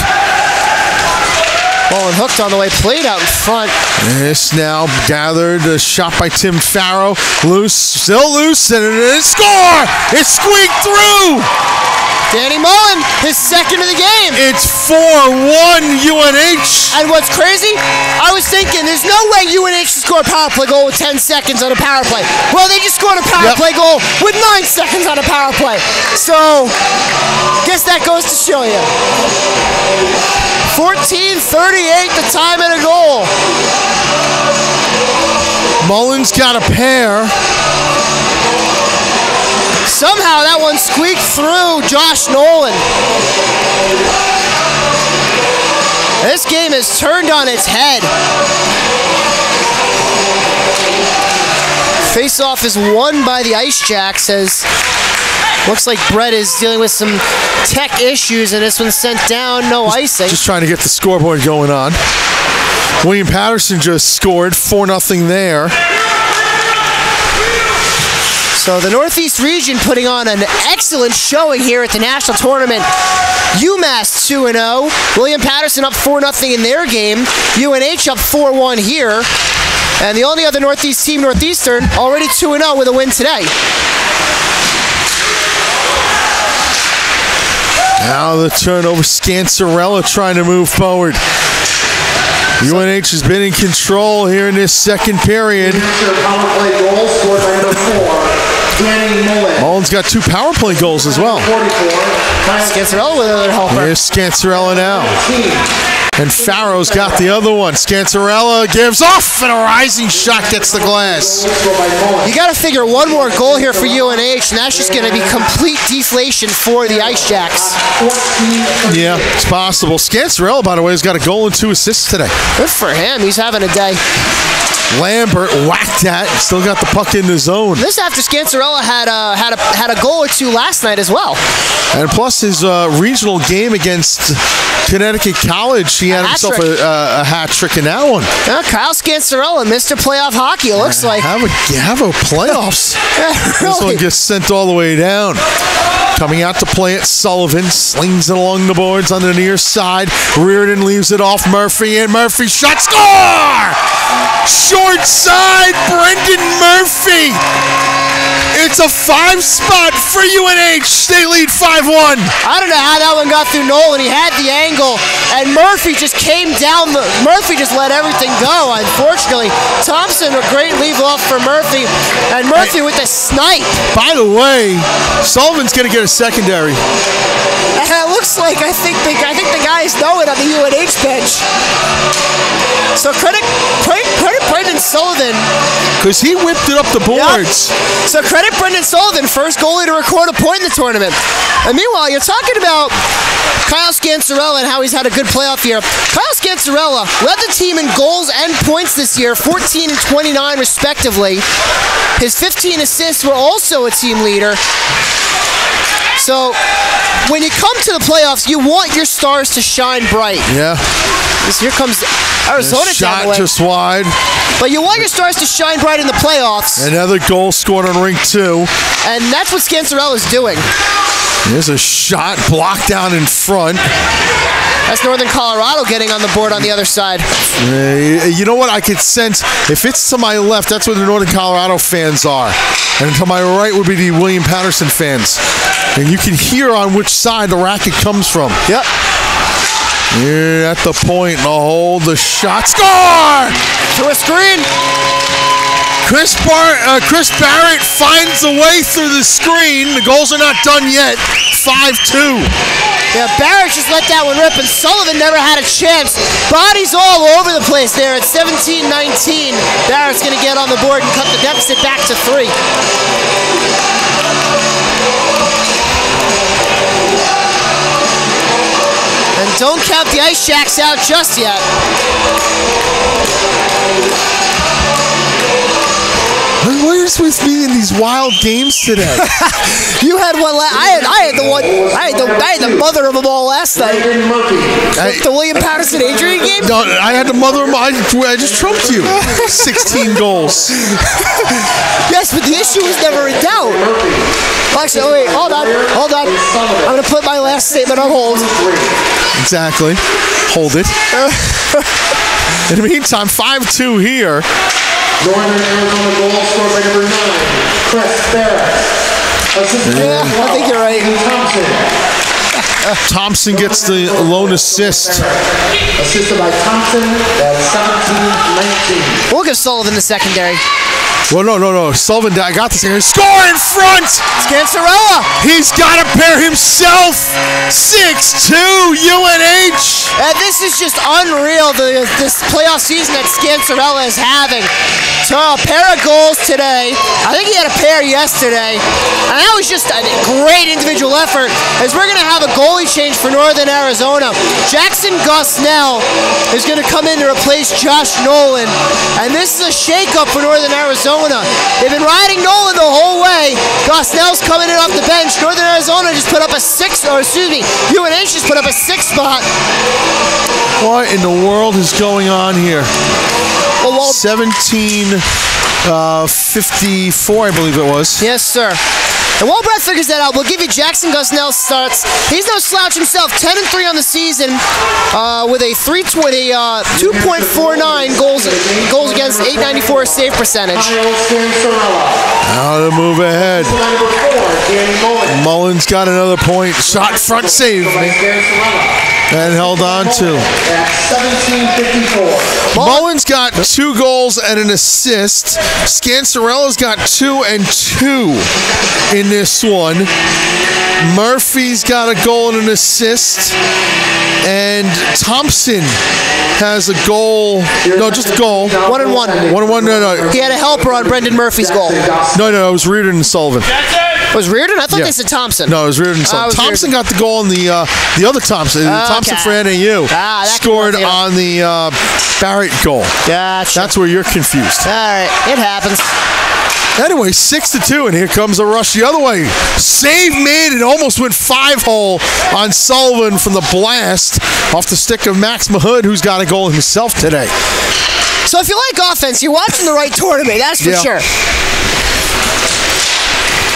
Ball and hooked on the way, played out in front. This now gathered, a shot by Tim Farrow. Loose, still loose, and a score! It squeaked through! Danny Mullen, his second of the game. It's 4-1 UNH. And what's crazy, I was thinking, there's no way UNH can score a power play goal with 10 seconds on a power play. Well, they just scored a power play goal with 9 seconds on a power play. So, guess that goes to show you. 14:38 the time and a goal. Mullen's got a pair. Somehow that one squeaked through Josh Nolan. This game has turned on its head. Face-off is won by the Ice Jacks as looks like Brett is dealing with some tech issues and this one's sent down, no icing. Just trying to get the scoreboard going on. William Paterson just scored 4-0 there. So the Northeast region putting on an excellent showing here at the national tournament. UMass 2-0. William Paterson up 4-0 in their game. UNH up 4-1 here. And the only other Northeast team, Northeastern, already 2-0 with a win today. Now the turnover, Scancerella trying to move forward. UNH has been in control here in this second period. Mullen's got 2 power play goals as well. Scancerella with another helper. Here's Scancerella now. And Farrow's got the other one. Scancerella gives off, and a rising shot gets the glass. You got to figure one more goal here for UNH, and that's just going to be complete deflation for the Ice Jacks. Yeah, it's possible. Scancerella, by the way, has got a goal and 2 assists today. Good for him. He's having a day. Lambert whacked that. Still got the puck in the zone. This after Scancerella had a goal or 2 last night as well. And plus his regional game against Connecticut College, he had himself a hat trick in that one. Kyle Scancerella, Mr. Playoff Hockey, it looks like. Have a playoffs. Really? This one gets sent all the way down. Coming out to play it, Sullivan slings it along the boards on the near side. Reardon leaves it off Murphy, and Murphy shot, score! Short side, Brendan Murphy. It's a 5-spot for UNH. They lead 5-1. I don't know how that one got through Nolan. He had the angle, and Murphy just came down. Murphy just let everything go, unfortunately. Thompson, a great leave off for Murphy, and Murphy with the snipe. By the way, Sullivan's going to get a secondary. And it looks like I think the guys know it on the UNH bench. So credit Brendan Sullivan. Because he whipped it up the boards. Yep. So credit Brendan Sullivan, first goalie to record a point in the tournament. And meanwhile, you're talking about Kyle Scancerella and how he's had a good playoff year. Kyle Scancerella led the team in goals and points this year, 14 and 29 respectively. His 15 assists were also a team leader. So, when you come to the playoffs, you want your stars to shine bright. Yeah. Here comes Arizona down the way. Shot just wide. But you want your stars to shine bright in the playoffs. Another goal scored on ring 2. And that's what Scancerella's doing. There's a shot blocked down in front. That's Northern Colorado getting on the board on the other side. You know what? I could sense, if it's to my left, that's where the Northern Colorado fans are. And to my right would be the William Paterson fans. And you can hear on which side the racket comes from. Yep. Here at the point, the hold, the shot, score! To a screen. Chris Barrett finds a way through the screen. The goals are not done yet. 5-2. Yeah, Barrett just let that one rip, and Sullivan never had a chance. Bodies all over the place there at 17-19. Barrett's going to get on the board and cut the deficit back to 3. don't count the Ice Shacks out just yet. What is with me in these wild games today? You had one. I had the one. I had the mother of them all last night. The William Paterson Adrian game. No, I had the mother of them. I just trumped you. 16 goals. Yes, but the issue was never in doubt. Actually, wait, hold on. I'm gonna put my last statement on hold. Exactly. Hold it. In the meantime, 5-2 here. Northern Arizona goal scored by number 9, Chris Barrett. Yeah, I think you're right. Thompson gets the lone assist. Assisted by Thompson at 17-19. We'll give Sullivan the secondary. Well, no. Sullivan, I got this. Score in front! Scansarella! He's got to pair himself. 6-2 UNH. And this is just unreal, this playoff season that Scansarella is having. So a pair of goals today. I think he had a pair yesterday. And that was just a great individual effort, as we're going to have a goalie change for Northern Arizona. Jackson Gosnell is going to come in to replace Josh Nolan. And this is a shakeup for Northern Arizona. They've been riding Nolan the whole way. Gosnell's coming in off the bench. Northern Arizona just put up a UNH just put up a 6 spot. What in the world is going on here? 17-54, I believe it was. Yes, sir. And while Brett figures that out, we'll give you Jackson Gosnell starts. He's no slouch himself, 10-3 on the season, with a 2.49 goals against, 894 save percentage. Now to move ahead. Mullins got another point. Shot front save. And held on to. Mullins got 2 goals and an assist. Scansarella's got 2 and 2 in this one. Murphy's got a goal and an assist. And Thompson has a goal. No, just a goal. 1-1. 1-1, no. He had a helper on Brendan Murphy's goal. No, it was Reardon and Sullivan. Was Reardon? I thought they said Thompson. No, it was Reardon and Sullivan. Thompson got the goal on the other Thompson. Thompson for NAU. Scored on the Barrett goal. Gotcha. That's where you're confused. All right, it happens. Anyway, 6-2, and here comes a rush the other way. Save made, and almost went 5-hole on Sullivan from the blast off the stick of Max Mahood, who's got a goal himself today. So if you like offense, you're watching the right tournament, that's for sure.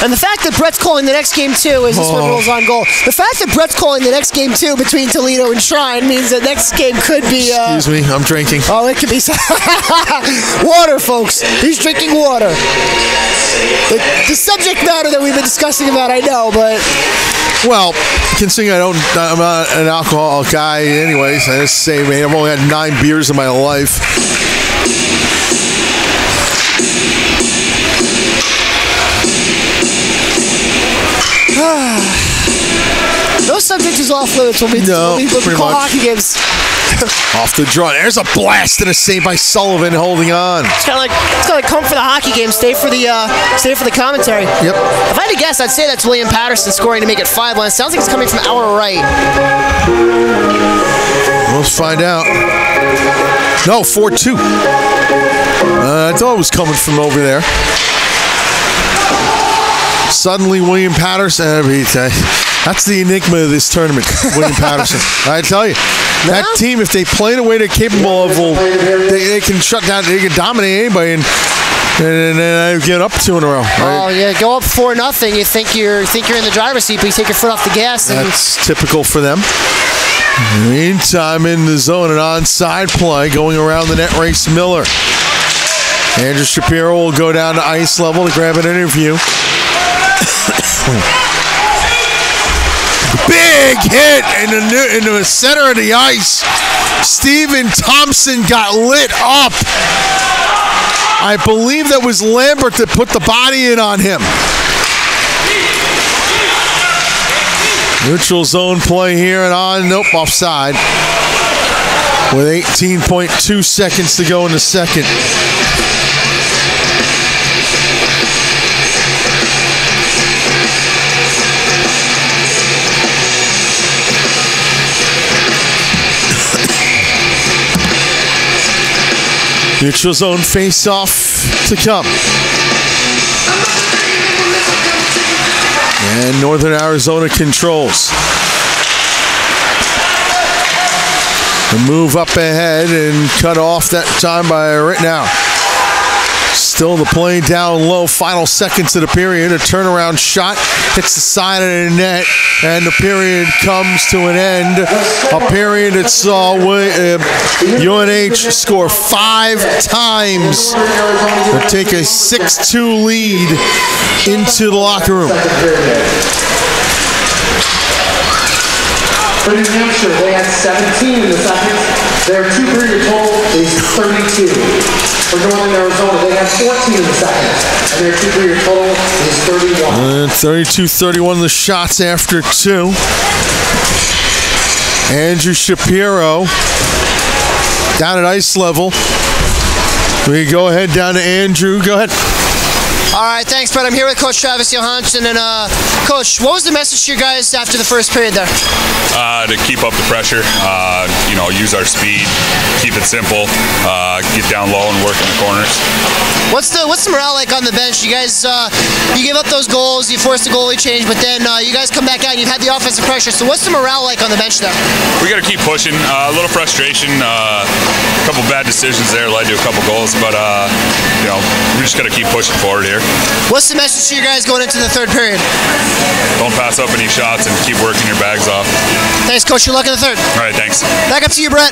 And the fact that Brett's calling the next game too is this one rolls on goal. The fact that Brett's calling the next game too between Toledo and Shrine means the next game could be. Excuse me, I'm drinking. Oh, it could be water, folks. He's drinking water. The subject matter that we've been discussing about, I know, but. Well, considering I'm not an alcohol guy, anyways. I just say, man, I've only had 9 beers in my life. No subject is off limits when we call hockey games. Off the draw. There's a blast and a save by Sullivan holding on. It's kind of like come for the hockey game, stay for the commentary. Yep. If I had to guess, I'd say that's William Paterson scoring to make it 5-1. It sounds like it's coming from our right. Let's find out. No, 4-2. I thought it was coming from over there. Suddenly, William Paterson. That's the enigma of this tournament, William Paterson. I tell you, that team, if they play the way they're capable of, they can shut down, they can dominate anybody, and get up 2 in a row. Right? Oh yeah, go up 4-0. You think you're in the driver's seat, but you take your foot off the gas. And that's typical for them. Meantime, in the zone, an onside play going around the net. Race Miller. Andrew Shapiro will go down to ice level to grab an interview. Big hit in the center of the ice. Stephen Thompson got lit up. I believe that was Lambert that put the body in on him. Neutral zone play here and on. Nope, offside. With 18.2 seconds to go in the second. Neutral zone face-off to come. And Northern Arizona controls. The move up ahead and cut off that time by Rittenau. Still the play down low. Final seconds of the period. A turnaround shot hits the side of the net, and the period comes to an end. A period that saw UNH score 5 times to take a 6-2 lead into the locker room. For New Hampshire, they had 17 in the second. Their 2-period total is 32. For Northern Arizona, they had 14 in the second, and their 2-period total is 31. 32-31 the shots after 2. Andrew Shapiro down at ice level. We go ahead down to Andrew. Go ahead. All right, thanks, Brett. I'm here with Coach Travis Johansson. And, Coach, what was the message to your guys after the first period there? To keep up the pressure, use our speed, keep it simple, get down low and work in the corners. What's the morale like on the bench? You guys, you gave up those goals, you forced the goalie change, but then you guys come back out and you've had the offensive pressure. So what's the morale like on the bench there? We got to keep pushing. A little frustration, a couple bad decisions there led to a couple goals, but we just got to keep pushing forward here. What's the message to you guys going into the third period? Don't pass up any shots and keep working your bags off. Thanks, Coach. Good luck in the third. All right, thanks. Back up to you, Brett.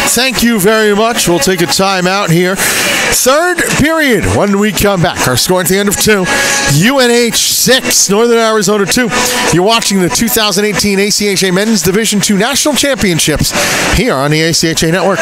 Thank you very much. We'll take a timeout here. Third period. When we come back, our score at the end of 2, UNH 6, Northern Arizona 2. You're watching the 2018 ACHA Men's Division II National Championships here on the ACHA Network.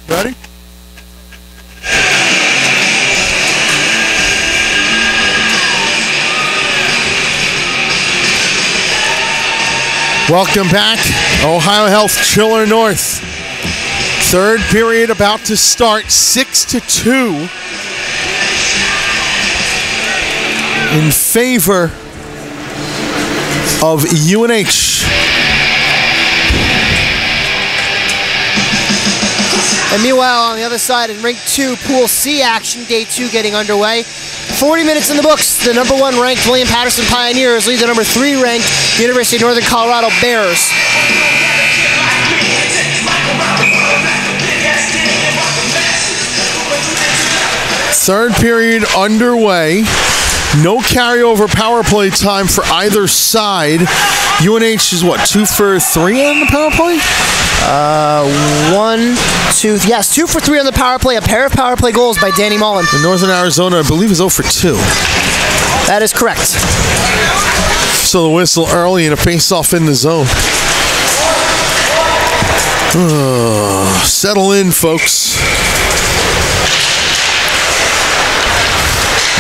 Ready? Welcome back, Ohio Health Chiller North. Third period about to start, 6-2 in favor of UNH. And meanwhile, on the other side, in Rink 2, Pool C action, Day 2 getting underway. 40 minutes in the books. The number 1 ranked William Paterson Pioneers lead the number 3 ranked University of Northern Colorado Bears. Third period underway. No carryover power play time for either side. UNH is what, 2 for 3 on the power play? 2 for 3 on the power play. A pair of power play goals by Danny Mullen. And Northern Arizona, I believe, is 0 for 2. That is correct. So the whistle early and a face-off in the zone. Settle in, folks.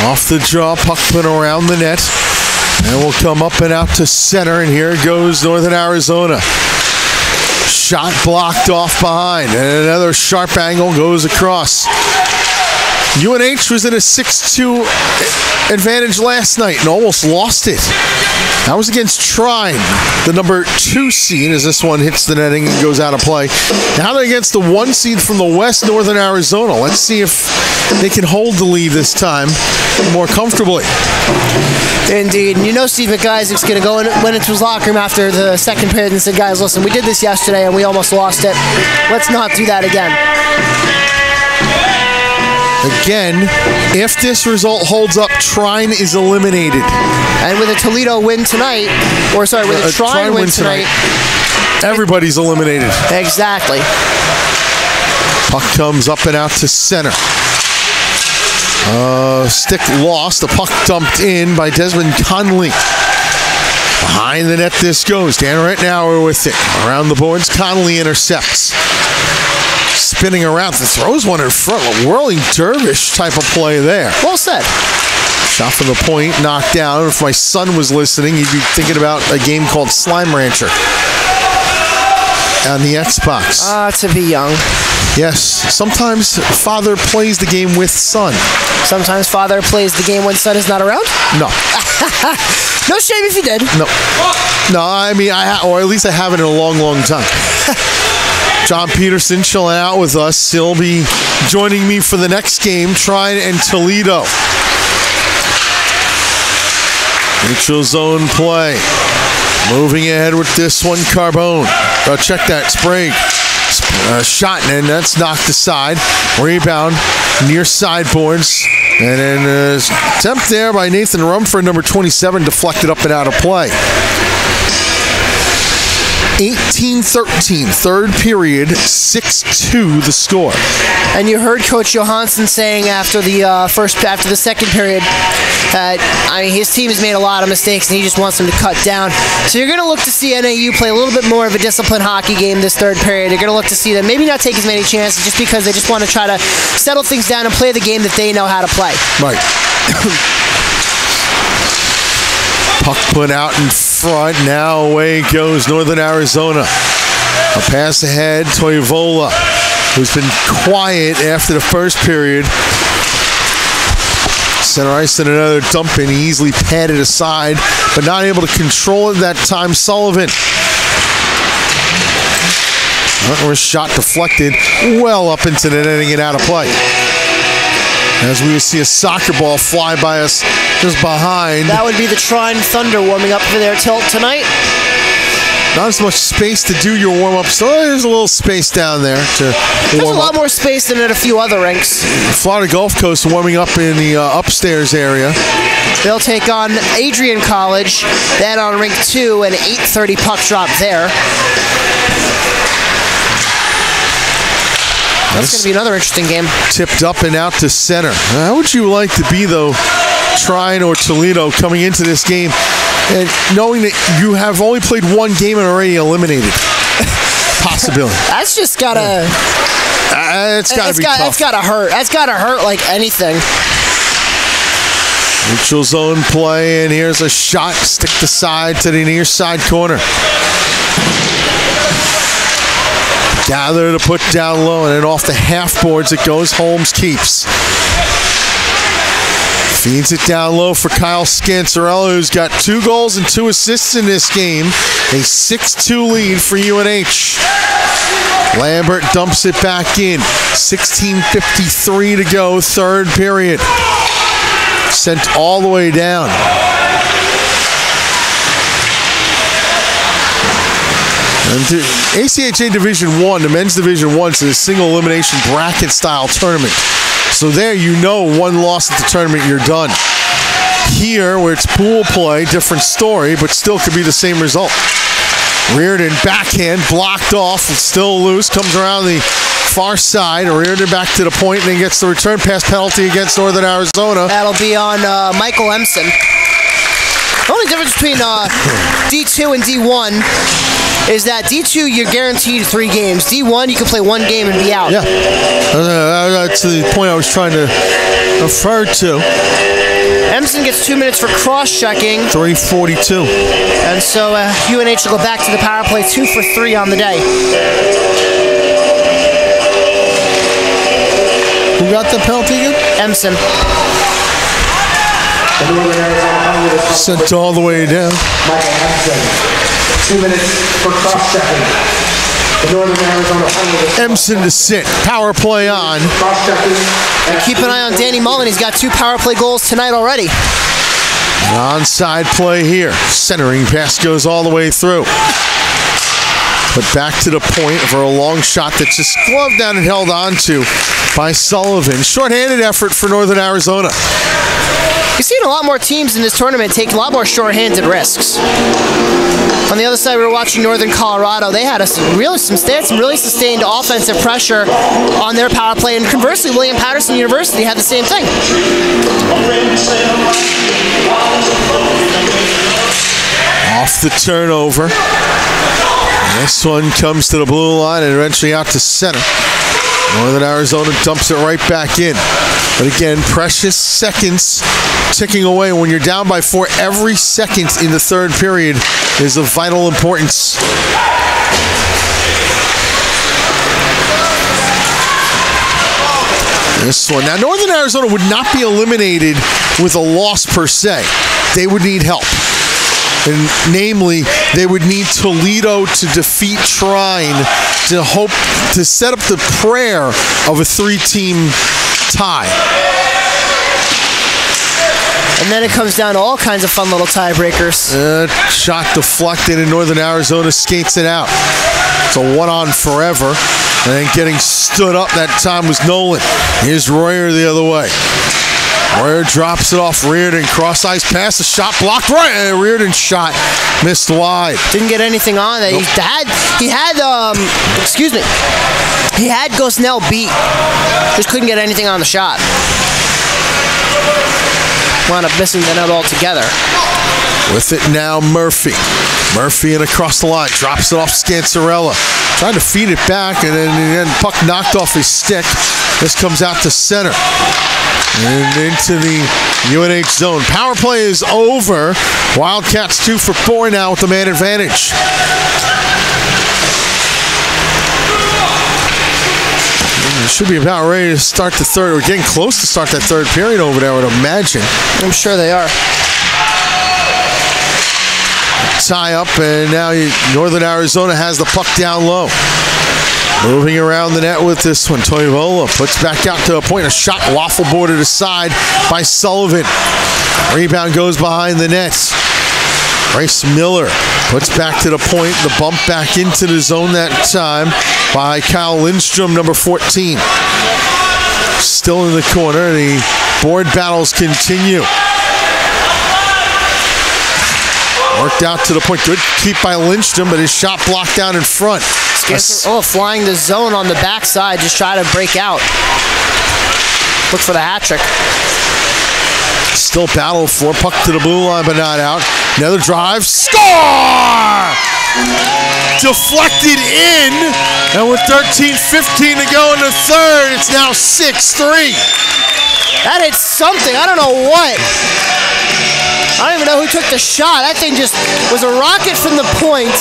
Off the draw, puck put around the net. And we'll come up and out to center, and here goes Northern Arizona. Shot blocked off behind, and another sharp angle goes across. UNH was in a 6-2 advantage last night and almost lost it. That was against Trine, the number 2 seed, as this one hits the netting and goes out of play. Now they're against the 1 seed from the West, Northern Arizona. Let's see if they can hold the lead this time more comfortably. Indeed. And you know Steve McIsaac's going to go went into his locker room after the second period and said, guys, listen, we did this yesterday and we almost lost it. Let's not do that again. Again, if this result holds up, Trine is eliminated. And with a Toledo win tonight, or sorry, with a Trine win tonight, everybody's eliminated. Exactly. Puck comes up and out to center. Stick lost. The puck dumped in by Desmond Conley. Behind the net this goes. Dan Rettenauer with it. Around the boards, Conley intercepts. Spinning around, throws one in front. A whirling dervish type of play there. Well said. Shot from the point, knocked down. If my son was listening, he'd be thinking about a game called Slime Rancher on the Xbox. To be young. Yes, sometimes father plays the game with son. Sometimes father plays the game when son is not around? No. No shame if you did. No. No, I mean, or at least I haven't in a long, long time. John Paterson chilling out with us. He'll be joining me for the next game, Trine and Toledo. Neutral zone play. Moving ahead with this one, Carbone. Check that, Sprague. Shot, and that's knocked aside. Rebound near sideboards. And then attempt there by Nathan Rumford, number 27, deflected up and out of play. 18-13, third period, 6-2 the score. And you heard Coach Johansson saying after the second period that his team has made a lot of mistakes and he just wants them to cut down. So you're going to look to see NAU play a little bit more of a disciplined hockey game this third period. You're going to look to see them maybe not take as many chances just because they just want to try to settle things down and play the game that they know how to play. Right. Puck put out in front. Now away goes Northern Arizona. A pass ahead, Toivola, who's been quiet after the first period. Center ice and another dump in. He easily padded aside, but not able to control it that time. Sullivan. Another shot deflected well up into the netting and out of play. As we see a soccer ball fly by us just behind. That would be the Trine Thunder warming up for their tilt tonight. Not as much space to do your warm-up. So there's a little space down there to warm up. There's a lot more space than at a few other rinks. Florida Gulf Coast warming up in the upstairs area. They'll take on Adrian College. Then on rink 2, an 8:30 puck drop there. That's going to be another interesting game. Tipped up and out to center. How would you like to be, though, Trine or Toledo coming into this game and knowing that you have only played one game and already eliminated? Possibility. That's just got to... It's got to be tough. It's got to hurt. That's got to hurt like anything. Neutral zone play, and here's a shot. Stick the side to the near side corner. Gather to put down low, and then off the half boards it goes. Holmes keeps. Feeds it down low for Kyle Scancerella, who's got 2 goals and 2 assists in this game. A 6-2 lead for UNH. Lambert dumps it back in. 16:53 to go, third period. Sent all the way down. And ACHA Division I, the men's Division I, is a single elimination bracket style tournament. So there, you know, 1 loss at the tournament, you're done. Here, where it's pool play, different story, but still could be the same result. Reardon backhand, blocked off, it's still loose, comes around the far side. Reardon back to the point, and then gets the return pass penalty against Northern Arizona. That'll be on Michael Empson. The only difference between D2 and D1 is that D2 you're guaranteed 3 games. D1 you can play 1 game and be out. Yeah, that's the point I was trying to refer to. Empson gets 2 minutes for cross-checking. 3:42. And so UNH will go back to the power play 2 for 3 on the day. Who got the penalty again? Empson. Sent all the way down. Michael Empson, 2 minutes for cross-checking. The Northern Arizona penalty. Empson to sit. Power play on. Cross-checking. Keep an eye on Danny Mullen. He's got 2 power play goals tonight already. Onside play here. Centering pass goes all the way through. But back to the point for a long shot that's just gloved down and held on to by Sullivan. Short-handed effort for Northern Arizona. You've seen a lot more teams in this tournament take a lot more short-handed risks. On the other side, we were watching Northern Colorado. They had some really sustained offensive pressure on their power play, and conversely, William Paterson University had the same thing. Off the turnover. This one comes to the blue line and eventually out to center. Northern Arizona dumps it right back in. But again, precious seconds ticking away. When you're down by 4, every second in the third period is of vital importance. This one. Now, Northern Arizona would not be eliminated with a loss per se. They would need help. And namely, they would need Toledo to defeat Trine to hope to set up the prayer of a 3-team tie. And then it comes down to all kinds of fun little tiebreakers. Shot deflected, and Northern Arizona skates it out. It's a 1-on forever. And then getting stood up that time was Nolan. Here's Royer the other way. Royer drops it off Reardon. Cross-ice pass, a shot blocked right. Reardon's shot missed wide. Didn't get anything on that. Nope. He had Gosnell beat. Just couldn't get anything on the shot. Wound up missing the net altogether. With it now, Murphy. Murphy and across the line. Drops it off Scancerella. Trying to feed it back, and then puck knocked off his stick. This comes out to center. And into the UNH zone. Power play is over. Wildcats 2 for 4 now with the man advantage. Should be about ready to start the third. We're getting close to start that third period over there, I would imagine. I'm sure they are. Tie up, and now Northern Arizona has the puck down low. Moving around the net with this one. Toivola puts back out to a point. A shot waffle boarded aside by Sullivan. Rebound goes behind the nets. Bryce Miller puts back to the point. The bump back into the zone that time by Kyle Lindstrom, number 14. Still in the corner. The board battles continue. Worked out to the point. Good keep by Lindstrom, but his shot blocked down in front. Flying the zone on the backside, just try to break out. Look for the hat trick. Still battle for puck to the blue line, but not out. Another drive. Score! Deflected in, and with 13:15 to go in the third, it's now 6-3. That hit something. I don't know what. I don't even know who took the shot. That thing just was a rocket from the point.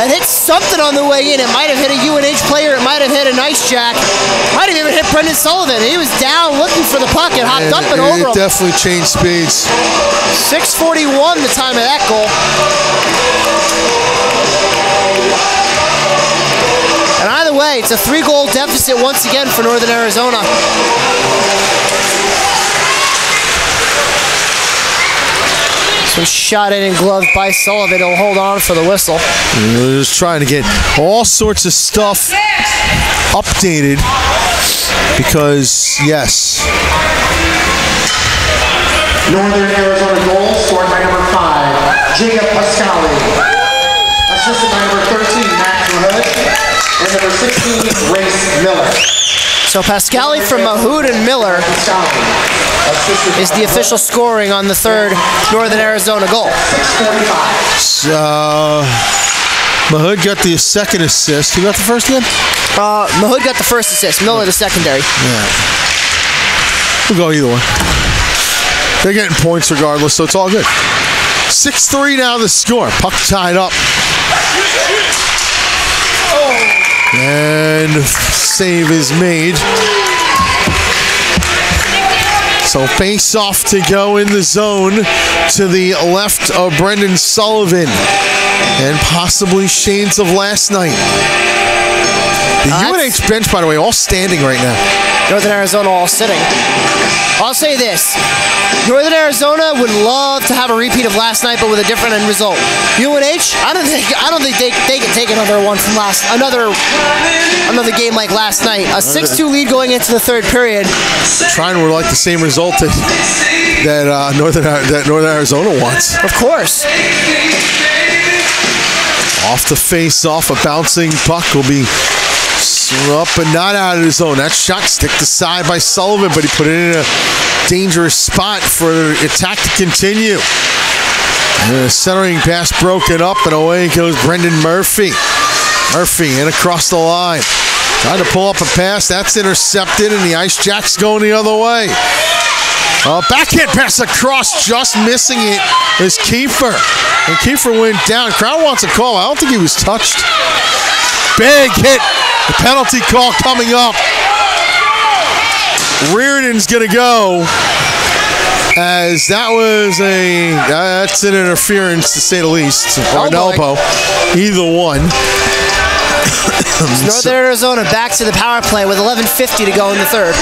It hit something on the way in. It might have hit a UNH player. It might have hit a nice jack. Might have even hit Brendan Sullivan. He was down looking for the puck. It hopped up and over him. It definitely changed speeds. 6:41 the time of that goal. And either way, it's a 3-goal deficit once again for Northern Arizona. This one's shot in and gloved by Sullivan. He'll hold on for the whistle. We're just trying to get all sorts of stuff updated because, yes. Northern Arizona goal scored by number 5, Jacob Pascali. Assisted by number 13, Max Mahood. And number 16, Race Miller. So Pascali from Mahood and Miller is the official scoring on the third Northern Arizona goal. Mahood got the second assist. Who got the first again? Mahood got the first assist. Miller the secondary. Yeah. We'll go either one. They're getting points regardless, so it's all good. 6-3 now the score. Puck tied up. And save is made. So face off to go in the zone to the left of Brendan Sullivan. And possibly shades of last night. The UNH bench, by the way, all standing right now. Northern Arizona all sitting. I'll say this. Northern Arizona would love to have a repeat of last night, but with a different end result. UNH, I don't think they can take another one from another game like last night. A 6-2 lead going into the third period. Trying to like the same result that Northern Arizona wants. Of course. Off the face-off, a bouncing puck will be up but not out of the zone. That shot stick to side by Sullivan, but he put it in a dangerous spot for the attack to continue. And the centering pass broken up, and away goes Brendan Murphy. Murphy in across the line. Trying to pull up a pass. That's intercepted, and the Ice Jacks going the other way. Backhand pass across, just missing it is Kiefer. And Kiefer went down. Crowd wants a call. I don't think he was touched. Big hit. The penalty call coming up. Reardon's going to go, as that's an interference to say the least, or an elbow. Either one. Northern Arizona back to the power play with 11:50 to go in the third.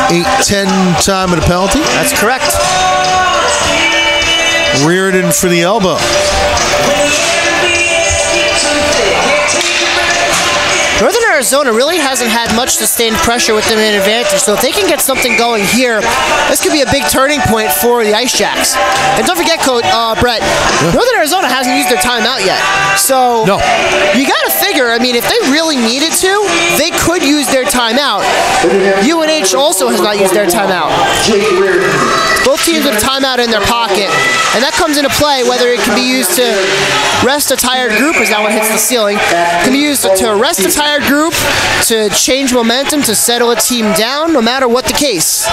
8:10 time of the penalty. That's correct. Reardon for the elbow. Northern Arizona really hasn't had much sustained pressure with them in advantage, so if they can get something going here, this could be a big turning point for the Ice Jacks. And don't forget, Coach Brett, Northern Arizona hasn't used their timeout yet. So you got to figure, I mean, if they really needed to, they could use their timeout. UNH also has not used their timeout. Both teams with a timeout in their pocket, and that comes into play whether it can be used to rest a tired group, as that one hits the ceiling. It can be used to rest a tired group, to change momentum, to settle a team down, no matter what the case.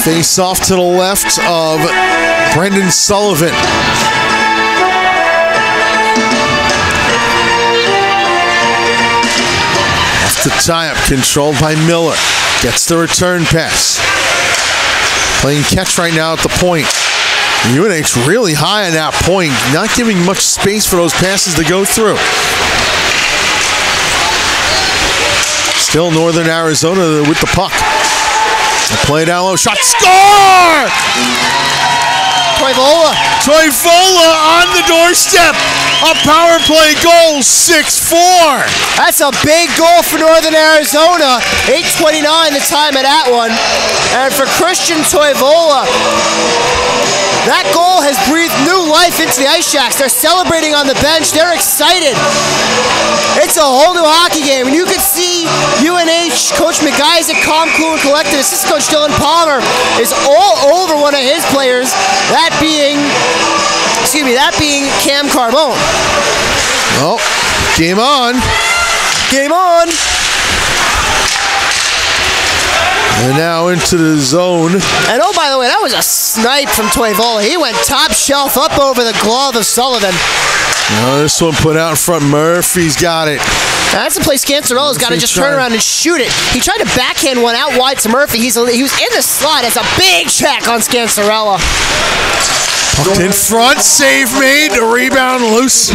Face off to the left of Brendan Sullivan. Off the tie-up, controlled by Miller. Gets the return pass. Playing catch right now at the point. UNH really high on that point, not giving much space for those passes to go through. Still Northern Arizona with the puck. A play down low, shot, score! Toivola on the doorstep. A power play goal, 6-4. That's a big goal for Northern Arizona. 8:29 the time of that one. And for Christian Toivola, That goal has breathed new life into the Ice Jacks. They're celebrating on the bench. They're excited. It's a whole new hockey game. And you can see UNH Coach McIsaac, calm, cool, and collected. Assistant Coach Dylan Palmer is all over one of his players, that being Cam Carbone. Oh, game on. Game on. And now into the zone. And oh, by the way, that was a snipe from Toivola. He went top shelf up over the glove of Sullivan. Now this one put out in front. Murphy's got it. Now that's the play Scancerella's got to just turn around and shoot it. He tried to backhand one out wide to Murphy. He was in the slot. It's a big check on Scancerella. Pucked in front, save made, the rebound loose.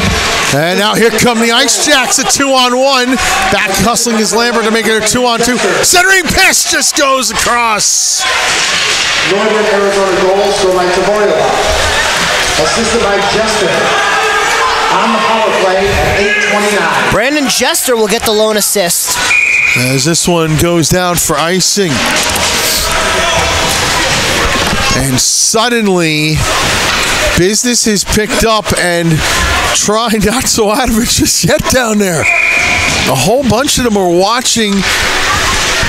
And now here come the Ice Jacks, a 2-on-1. Back hustling is Lambert to make it a 2-on-2. Centering pass just goes across. Northern Arizona goal scored by Taborila. Assisted by Jester. On the power play at 8:29. Brandon Jester will get the lone assist. As this one goes down for icing. And suddenly, business is picked up and try not so out of it just yet down there. A whole bunch of them are watching.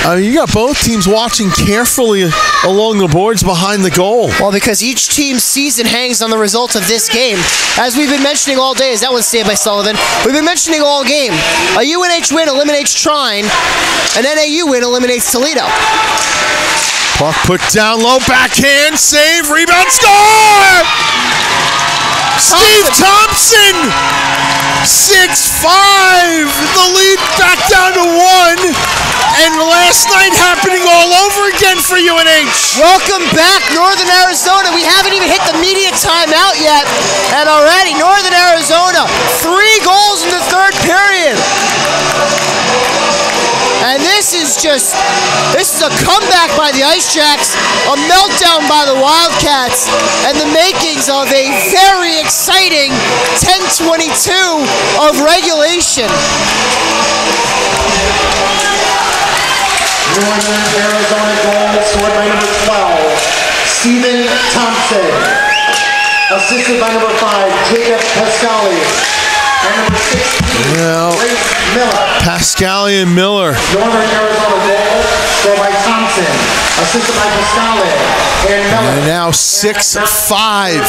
You got both teams watching carefully along the boards behind the goal. Well, because each team's season hangs on the result of this game. As we've been mentioning all day, as that one's saved by Sullivan, we've been mentioning all game. A UNH win eliminates Trine, an NAU win eliminates Toledo. Puck put down low, backhand, save, rebound, score! Steve Thompson! 6-5! The lead back down to 1. And last night happening all over again for UNH. Welcome back, Northern Arizona. We haven't even hit the media timeout yet. And already, Northern Arizona, 3 goals in the third period. And this is a comeback by the Ice Jacks, a meltdown by the Wildcats, and the makings of a very exciting 10:22 of regulation. Northern Arizona goal scored by number 12, Stephen Thompson. Assisted by number 5, Jacob Pascali. And number 16, Grace Miller. Pascali and Miller. Northern Arizona goal scored by Thompson. Assisted by Pascali and Miller. And now 6-5.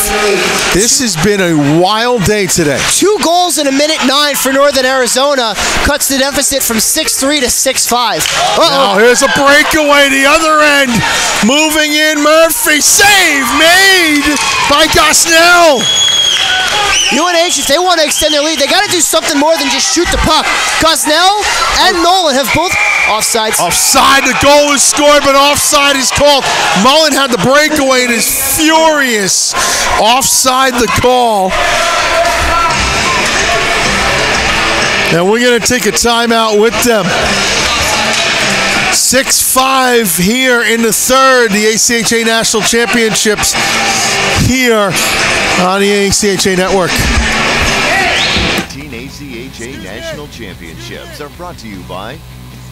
This has been a wild day today. 2 goals in a minute 9 for Northern Arizona cuts the deficit from 6-3 to 6-5. Now here's a breakaway the other end. Moving in, Murphy. Save made by Gosnell. UNH, if they want to extend their lead, they got to do something more than just shoot the puck. Gosnell and Nolan have both offsides. Offside, the goal is scored, but offside is called. Mullen had the breakaway and is furious. Offside the call. And we're going to take a timeout with them. 6-5 here in the third, the ACHA National Championships here on the ACHA Network. 18 ACHA National Championships are brought to you by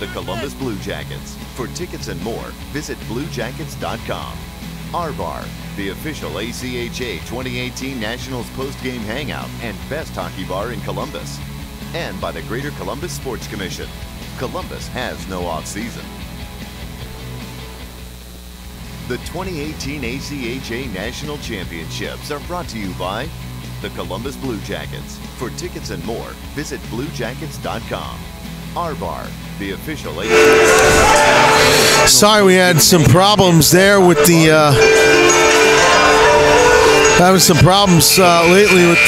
the Columbus Blue Jackets. For tickets and more, visit bluejackets.com. R-Bar, the official ACHA 2018 Nationals post-game hangout and best hockey bar in Columbus. And by the Greater Columbus Sports Commission. Columbus has no off-season. The 2018 ACHA National Championships are brought to you by the Columbus Blue Jackets. For tickets and more, visit bluejackets.com. R-Bar, the official ACHA... Sorry, we had some problems there with the... having some problems lately with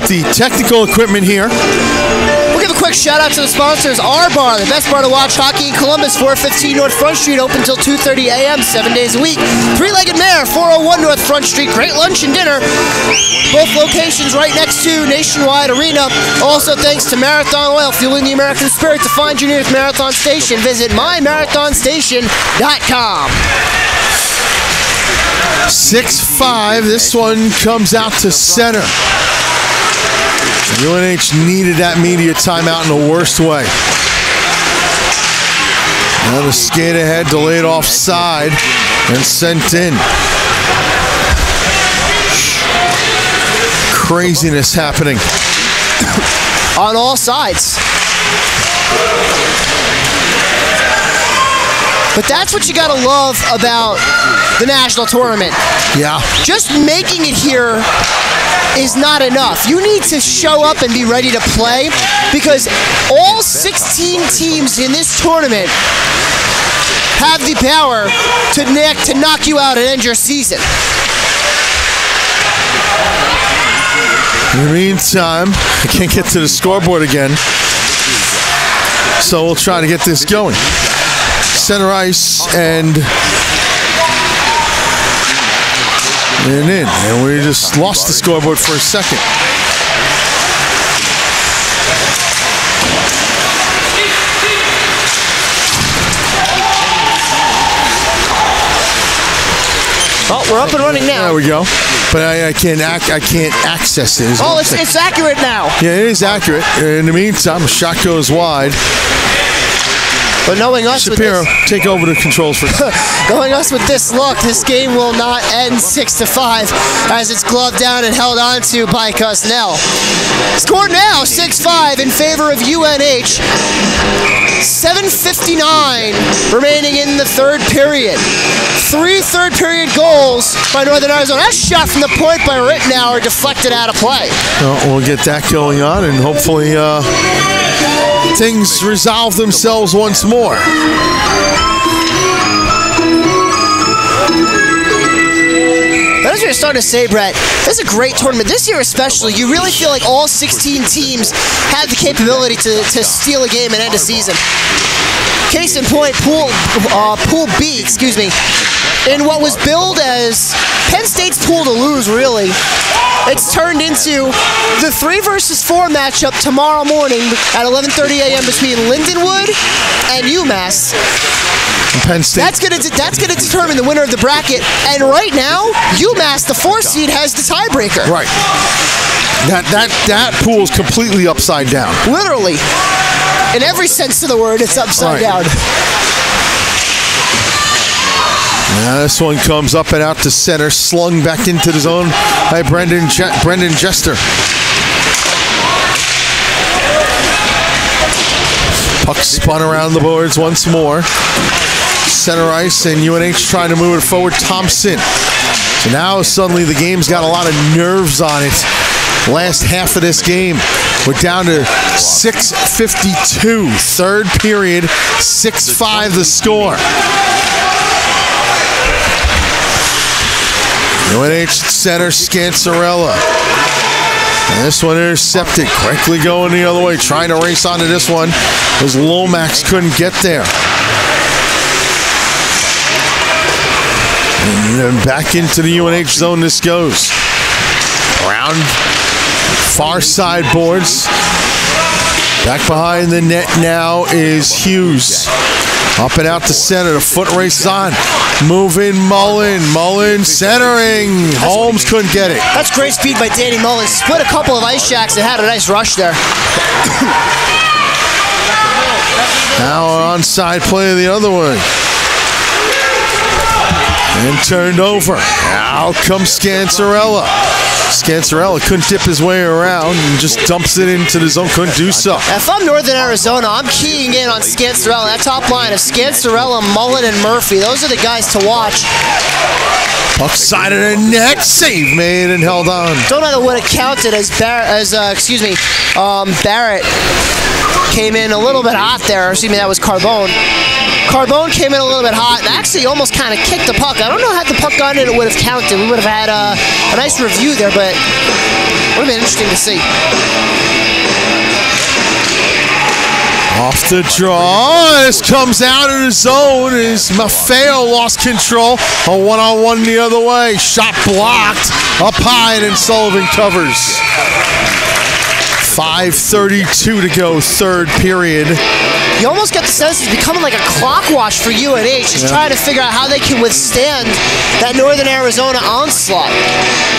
the technical equipment here. We'll give a quick shout out to the sponsors. R-Bar, the best bar to watch hockey in Columbus, 415 North Front Street, open until 2:30 a.m., 7 days a week. Three-Legged Mare, 401 North Front Street, great lunch and dinner. Both locations right next to Nationwide Arena. Also thanks to Marathon Oil, fueling the American spirit. To find your nearest marathon station, visit mymarathonstation.com. 6-5, this one comes out to center. UNH needed that media timeout in the worst way. Now the skate ahead, delayed offside. and sent in. Craziness happening on all sides. But that's what you gotta love about the national tournament. Yeah. Just making it here is not enough. You need to show up and be ready to play, because all 16 teams in this tournament have the power to knock you out and end your season. In the meantime, I can't get to the scoreboard again, so we'll try to get this going. Center ice and in. And we just lost the scoreboard for a second. Oh, we're up and running now. There we go. But I can't access it. Oh, it's accurate now. Yeah, it is accurate. In the meantime, a shot goes wide. But knowing us Shapiro, with this, take over the controls for knowing us with this look, this game will not end 6-5 as it's gloved down and held onto by Cusnell. Score now 6-5 in favor of UNH. 7:59 remaining in the third period. 3 third-period goals by Northern Arizona. That shot from the point by Rittenauer deflected out of play. Well, we'll get that going on, and hopefully things resolve themselves once more. That's what you're starting to say, Brett. This is a great tournament. This year especially, you really feel like all 16 teams have the capability to steal a game and end a season. Case in point, Pool B, in what was billed as Penn State's pool to lose, really. It's turned into the 3 versus 4 matchup tomorrow morning at 11:30 a.m. between Lindenwood and UMass. Penn State. That's gonna determine the winner of the bracket. And right now, UMass, the 4 seed, has the tiebreaker. Right. That pool is completely upside down. Literally, in every sense of the word, it's upside down. Now this one comes up and out to center, slung back into the zone by Brendan Jester. Puck spun around the boards once more. Center ice, and UNH trying to move it forward. Thompson. So now suddenly the game's got a lot of nerves on it. Last half of this game, we're down to 6:52. Third period, 6-5 the score. UNH center, Scancerella. And this one intercepted, quickly going the other way, trying to race onto this one, as Lomax couldn't get there. And then back into the UNH zone this goes. Around far side boards. Back behind the net now is Hughes. Up and out to center. The foot race is on. Moving Mullen. Mullen centering. Holmes couldn't get it. That's great speed by Danny Mullen. Split a couple of ice jacks and had a nice rush there. Now onside play the other way. And turned over. Now comes Scancerella. Scancerella couldn't tip his way around and just dumps it into the zone. Couldn't do so. If I'm Northern Arizona, I'm keying in on Scancerella. That top line of Scancerella, Mullen, and Murphy. Those are the guys to watch. Puck side of the net. Save made and held on. Don't know what it counted as Barrett came in a little bit hot there. Excuse me, that was Carbone. Carbone came in a little bit hot and actually almost kind of kicked the puck. I don't know how the puck got in, it would have counted. We would have had a nice review there, but it would have been interesting to see. Off the draw. This comes out of the zone as Maffeo lost control. A one-on-one the other way. Shot blocked. Up high and Sullivan covers. 5:32 to go, third period. you almost get the sense it's becoming like a clock watch for UNH, just trying to figure out how they can withstand that Northern Arizona onslaught.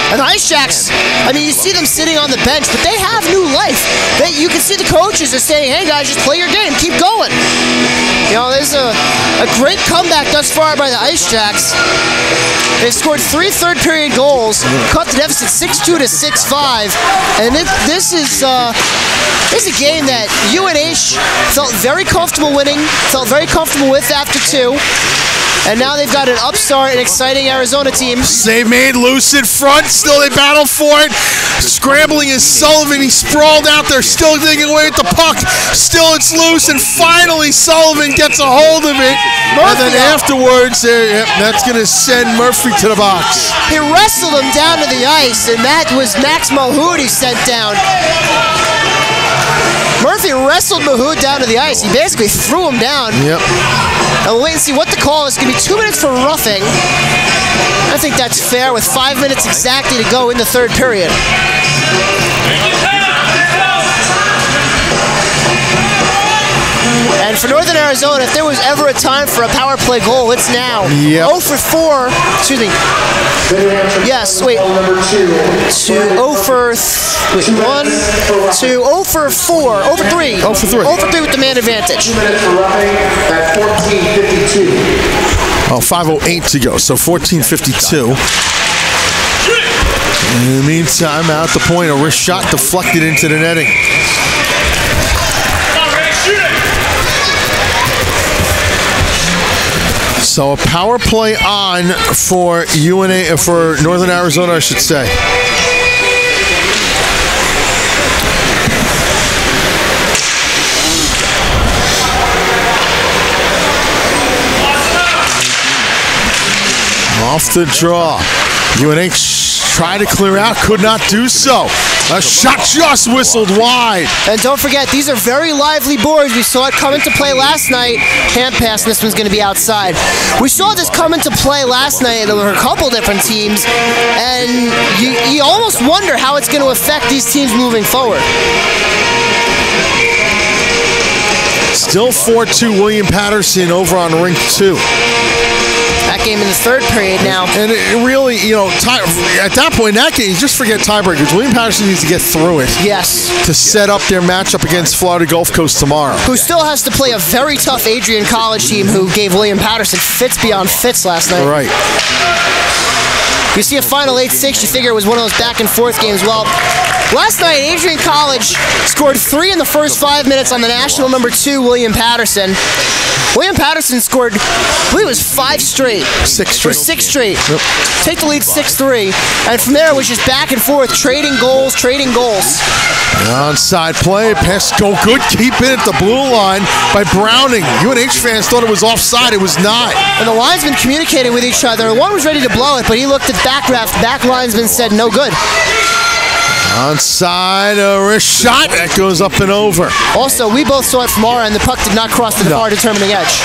And the Ice Jacks, I mean, you see them sitting on the bench, but they have new life. You can see the coaches are saying, hey guys, just play your game, keep going. You know, there's a great comeback thus far by the Ice Jacks. They've scored 3 third-period goals, cut the deficit 6-2 to 6-5, and this is a game that UNH felt very comfortable winning, felt very comfortable with after 2. And now they've got an upstart and exciting Arizona team. Save made, loose in front. Still they battle for it. Scrambling is Sullivan. He sprawled out there, still digging away at the puck. Still it's loose, and finally Sullivan gets a hold of it. And then afterwards, that's going to send Murphy to the box. He wrestled him down to the ice, and that was Max Mulhood he sent down. Murphy wrestled Mulhood down to the ice. He basically threw him down. Yep. And we'll wait and see what the call is. It's going to be 2 minutes for roughing. I think that's fair with 5 minutes exactly to go in the third period. And for Northern Arizona, if there was ever a time for a power play goal, it's now. Yep. 0 for 4. Excuse me. Yes, wait. 0 for 1, 2, 0 for 4, 0 for 3. 0 for 3. 0 for 3 with the man advantage. 2 minutes for roughing at 14:52. Oh, 5:08 to go, so 14:52. In the meantime, out the point, a wrist shot deflected into the netting. So a power play on for UNA, for Northern Arizona, I should say. Off the draw. UNH tried to clear out, could not do so. A shot just whistled wide. And don't forget, these are very lively boards. We saw it come into play last night. Hand pass, and this one's going to be outside. We saw this come into play last night. There were a couple different teams, and you almost wonder how it's going to affect these teams moving forward. Still 4-2 William Paterson over on rink 2. That game in the third period now. And it really, you know, at that point in that game, you just forget tiebreakers. William Paterson needs to get through it. Yes. To set up their matchup against Florida Gulf Coast tomorrow. Who still has to play a very tough Adrian College team who gave William Paterson fits beyond fits last night. Right. You see a final 8-6, you figure it was one of those back and forth games. Well, last night, Adrian College scored 3 in the first 5 minutes on the national number 2, William Paterson. William Paterson scored, I believe it was 5 straight. 6 straight. 6 straight. Yep. Take the lead 6-3. And from there, it was just back and forth, trading goals, trading goals. Onside play, pass go good, keep it at the blue line by Browning. UNH fans thought it was offside, it was not. And the linesmen communicated with each other. One was ready to blow it, but he looked at back ref. Back linesman said no good. Onside, a wrist shot that goes up and over. Also, we both saw it from our end. The puck did not cross the far determining edge.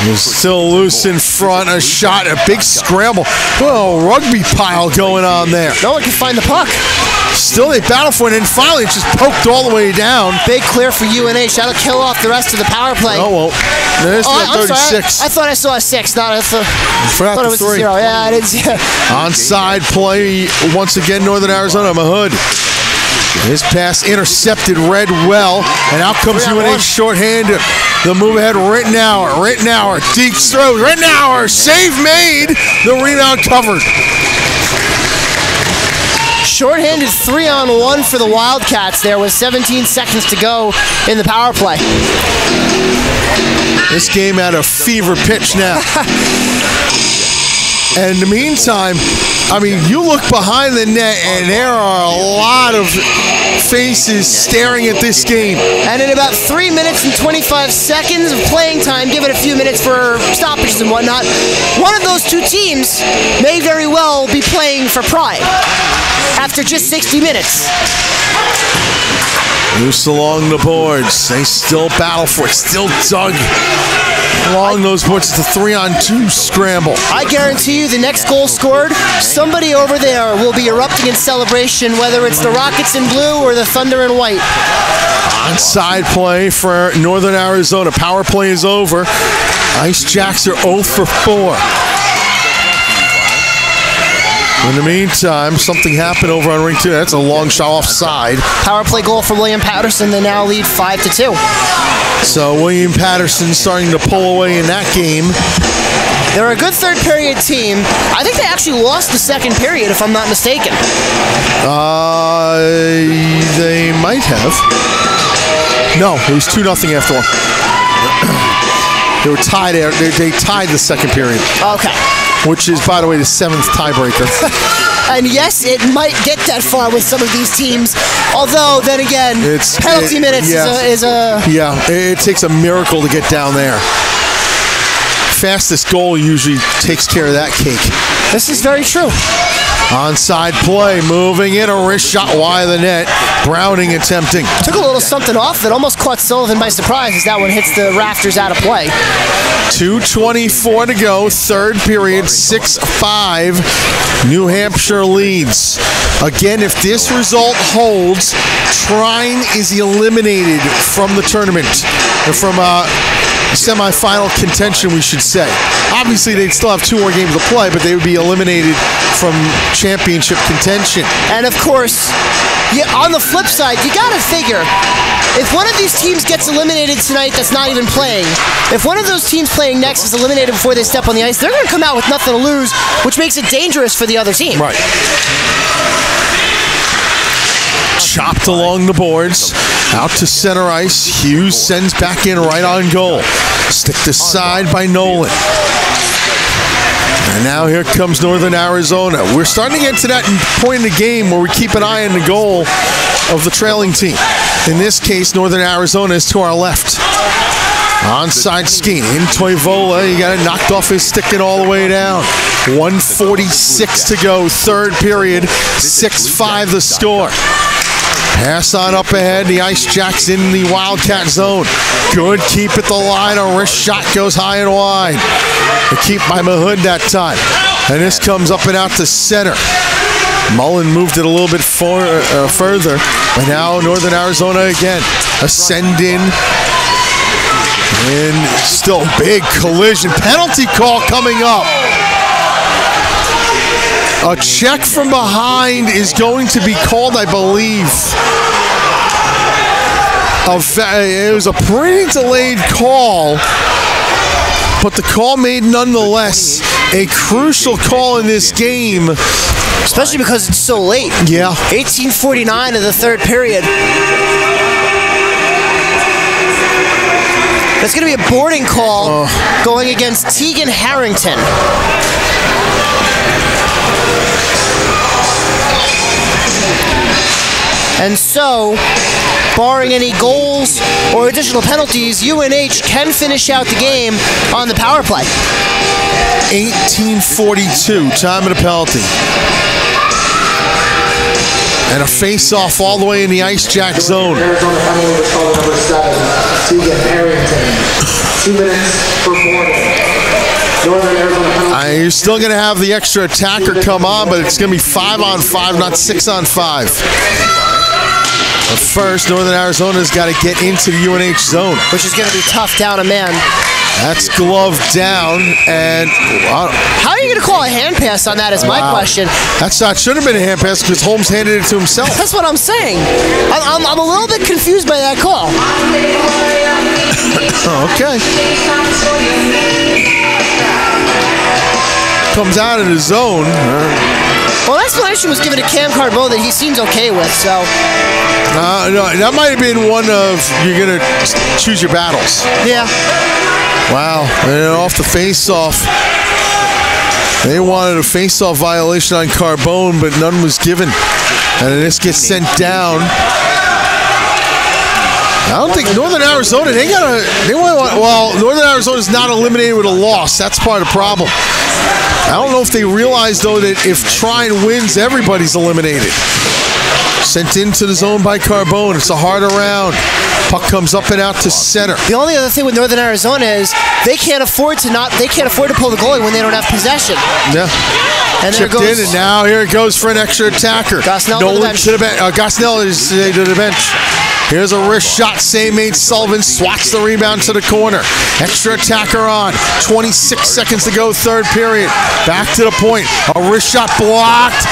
It was still loose in front. A shot, a big scramble. Oh, rugby pile going on there. No one can find the puck. Still they battle for it, and finally it just poked all the way down. Big clear for UNH. That'll kill off the rest of the power play. Oh, well. There's the 36. Sorry. I thought I saw a 6. Not a th- I thought it was 3. a 0. Yeah, I didn't see it. Onside play once again, Northern Arizona. Mahood. His pass intercepted, read well, and out comes UNH shorthanded. The move ahead, Rittenauer, deep throw, Rittenauer, save made, the rebound covered. Shorthanded 3-on-1 for the Wildcats there with 17 seconds to go in the power play. This game at a fever pitch now. And in the meantime, I mean, you look behind the net and there are a lot of faces staring at this game. And in about 3 minutes and 25 seconds of playing time, give it a few minutes for stoppages and whatnot, one of those two teams may very well be playing for pride after just 60 minutes. Loose along the boards. They still battle for it. Still dug along those boards. It's a 3-on-2 scramble. I guarantee you the next goal scored, somebody over there will be erupting in celebration, whether it's the Rockets in blue or the Thunder in white. Onside play for Northern Arizona. Power play is over. Ice Jacks are 0 for 4. In the meantime, something happened over on ring 2. That's a long shot offside. Power play goal for William Paterson. They now lead 5-2. So William Paterson starting to pull away in that game. They're a good third period team. I think they actually lost the second period, if I'm not mistaken. They might have. No, it was 2-0 after one. They were tied. They tied the second period. Okay. Which is, by the way, the 7th tiebreaker. And yes, it might get that far with some of these teams. Although, then again, penalty minutes is a... Yeah, it takes a miracle to get down there. Fastest goal usually takes care of that cake. This is very true. Onside play, moving in, a wrist shot wide of the net. Browning attempting. Took a little something off that almost caught Sullivan by surprise as that one hits the rafters out of play. 2:24 to go, third period, 6-5. New Hampshire leads. Again, if this result holds, Trine is eliminated from the tournament. Or from semifinal contention, we should say. Obviously, they'd still have 2 more games to play, but they would be eliminated from championship contention. And of course, on the flip side, you got to figure, if one of these teams gets eliminated tonight that's not even playing, if one of those teams playing next is eliminated before they step on the ice, they're going to come out with nothing to lose, which makes it dangerous for the other team. Right. Chopped along the boards, out to center ice. Hughes sends back in right on goal. Sticked aside by Nolan. And now here comes Northern Arizona. We're starting to get to that point in the game where we keep an eye on the goal of the trailing team. In this case, Northern Arizona is to our left. Onside skiing in Toivola. He got it knocked off his stick and all the way down. 1:46 to go, third period. 6-5 the score. Pass on up ahead. The Ice Jacks in the Wildcat zone. Good keep at the line. A wrist shot goes high and wide. The keep by Mahood that time. And this comes up and out to center. Mullen moved it a little bit further. But now Northern Arizona again. A send in. And still big collision. Penalty call coming up. A check from behind is going to be called, I believe. It was a pretty delayed call, but the call made nonetheless a crucial call in this game. Especially because it's so late. Yeah. 18:49 of the third period. That's going to be a boarding call going against Tegan Harrington. And so, barring any goals or additional penalties, UNH can finish out the game on the power play. 18:42, time of the penalty. And a face-off all the way in the Ice Jack zone. Arizona penalty was called number 7, Tegan Harrington. 2 minutes for boarding. Northern Arizona penalty. You're still going to have the extra attacker come on, but it's going to be 5-on-5, not 6-on-5. But first, Northern Arizona's got to get into the UNH zone. Which is going to be tough down a man. That's glove down, and... How are you going to call a hand pass on that is my question. That's not, should have been a hand pass because Holmes handed it to himself. That's what I'm saying. I'm a little bit confused by that call. Okay. Comes out of the zone. Well, an explanation was given to Cam Carbo that he seems okay with, so... No, that might have been one of, you're going to choose your battles. Yeah. Wow, and off the face-off. They wanted a face-off violation on Carbone, but none was given. And this gets sent down. I don't think Northern Arizona, Northern Arizona's not eliminated with a loss. That's part of the problem. I don't know if they realize, though, that if Trine wins, everybody's eliminated. Sent into the zone by Carbone. It's a harder round. Puck comes up and out to center. The only other thing with Northern Arizona is they can't afford to pull the goalie when they don't have possession. Yeah. And chipped in, and now here it goes for an extra attacker. Gosnell to the bench. Gosnell is to the bench. Here's a wrist shot. Same mate Sullivan swats the rebound to the corner. Extra attacker on. 26 seconds to go, third period. Back to the point. A wrist shot blocked.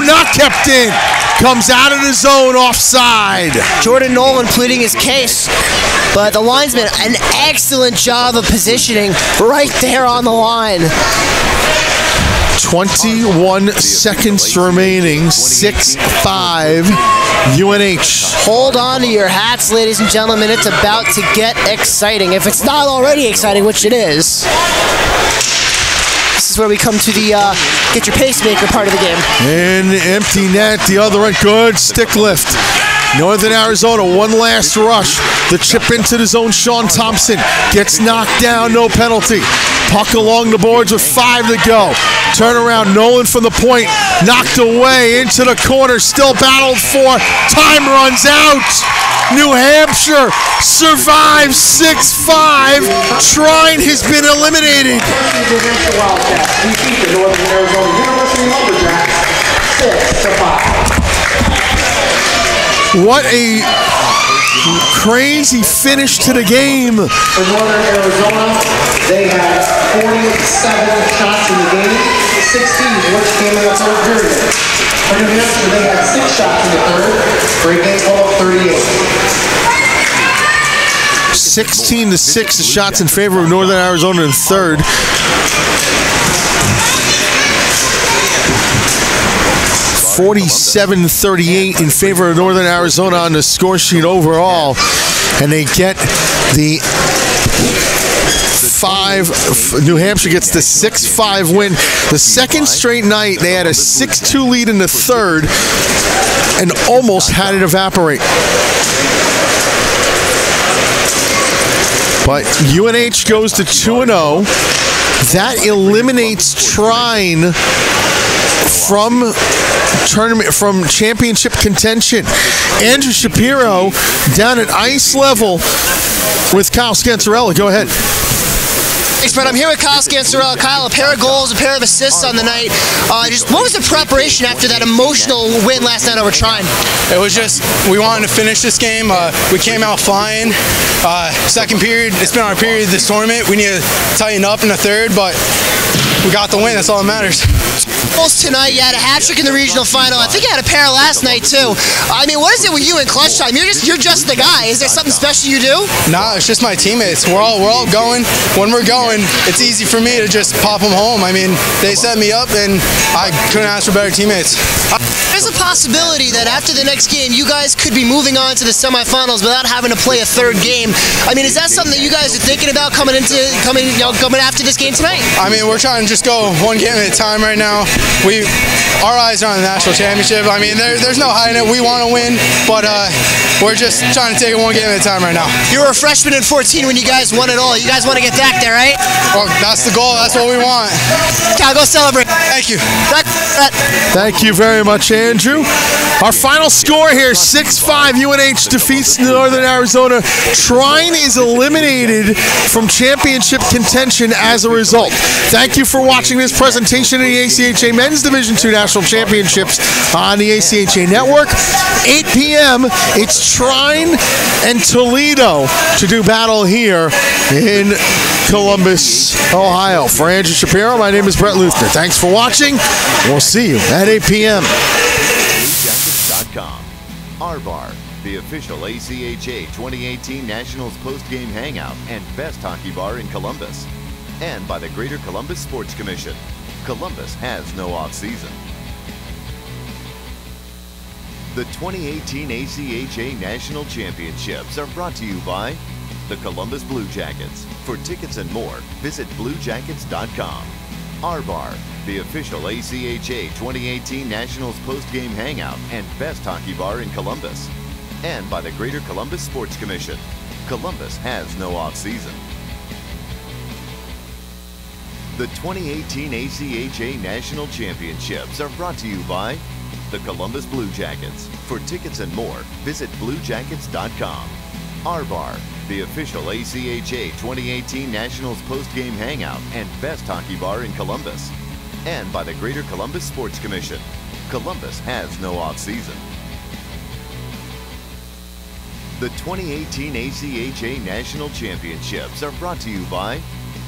Not kept in. Comes out of the zone, offside. Jordan Nolan pleading his case, but the linesman, an excellent job of positioning right there on the line. 21 seconds remaining, 6-5 UNH. Hold on to your hats, ladies and gentlemen. It's about to get exciting. If it's not already exciting, which it is. This is where we come to the get your pacemaker part of the game. And empty net, the other end, good stick lift. Northern Arizona, one last rush. The chip into the zone, Sean Thompson gets knocked down, no penalty. Puck along the boards with 5 to go. Turnaround, Nolan from the point, knocked away into the corner, still battled for. Time runs out. New Hampshire survives 6-5. Trine has been eliminated. New Hampshire Wildcats defeat the Northern Arizona University Lumberjacks 6-5. What a crazy finish to the game. For Northern Arizona, they had 47 shots in the game, 16 which came in the third period. For New Hampshire, they had 6 shots in the third, for a game total of 38. 16-6 shots in favor of Northern Arizona in third. 47-38 in favor of Northern Arizona on the score sheet overall. And they get the New Hampshire gets the 6-5 win. The second straight night, they had a 6-2 lead in the third and almost had it evaporate. But UNH goes to 2-0. That eliminates Trine from championship contention. Andrew Shapiro down at ice level with Kyle Scancerella. Go ahead. Thanks, Brett. I'm here with Kyle Scancerella. Kyle, a pair of goals, a pair of assists on the night. What was the preparation after that emotional win last night over Trine? It was just, we wanted to finish this game. We came out flying. Second period, it's been our period of this tournament. We need to tighten up in the third, but we got the win. That's all that matters. Tonight, you had a hat trick in the regional final. I think you had a pair last night too. I mean, what is it with you in clutch time? You're just the guy. Is there something special you do? Nah, it's just my teammates. We're all going. When we're going, it's easy for me to just pop them home. I mean, they set me up, and I couldn't ask for better teammates. There's a possibility that after the next game, you guys could be moving on to the semifinals without having to play a third game. I mean, is that something that you guys are thinking about coming after this game tonight? I mean, we're trying to just go one game at a time right now. Our eyes are on the national championship. I mean, there's no hiding it. We want to win, but we're just trying to take it one game at a time right now. You were a freshman in 14 when you guys won it all. You guys want to get back there, right? Well, that's the goal. That's what we want. Cal, go celebrate. Thank you. Thank you very much, Andrew. Our final score here, 6-5. UNH defeats Northern Arizona. Trine is eliminated from championship contention as a result. Thank you for watching this presentation of the ACHA Men's Division II National Championships on the ACHA Network. 8 p.m., it's Trine and Toledo to do battle here in Columbus, Ohio. For Andrew Shapiro, my name is Brett Luthner. Thanks for watching. We'll see you at 8 p.m. BlueJackets.com. Our Bar, the official ACHA 2018 Nationals post-game hangout and best hockey bar in Columbus. And by the Greater Columbus Sports Commission. Columbus has no off-season. The 2018 ACHA National Championships are brought to you by the Columbus Blue Jackets. For tickets and more, visit BlueJackets.com. Our Bar, the official ACHA 2018 Nationals post-game hangout and best hockey bar in Columbus. And by the Greater Columbus Sports Commission. Columbus has no off-season. The 2018 ACHA National Championships are brought to you by the Columbus Blue Jackets. For tickets and more, visit BlueJackets.com. Our Bar, the official ACHA 2018 Nationals post-game hangout and best hockey bar in Columbus. And by the Greater Columbus Sports Commission. Columbus has no off-season. The 2018 ACHA National Championships are brought to you by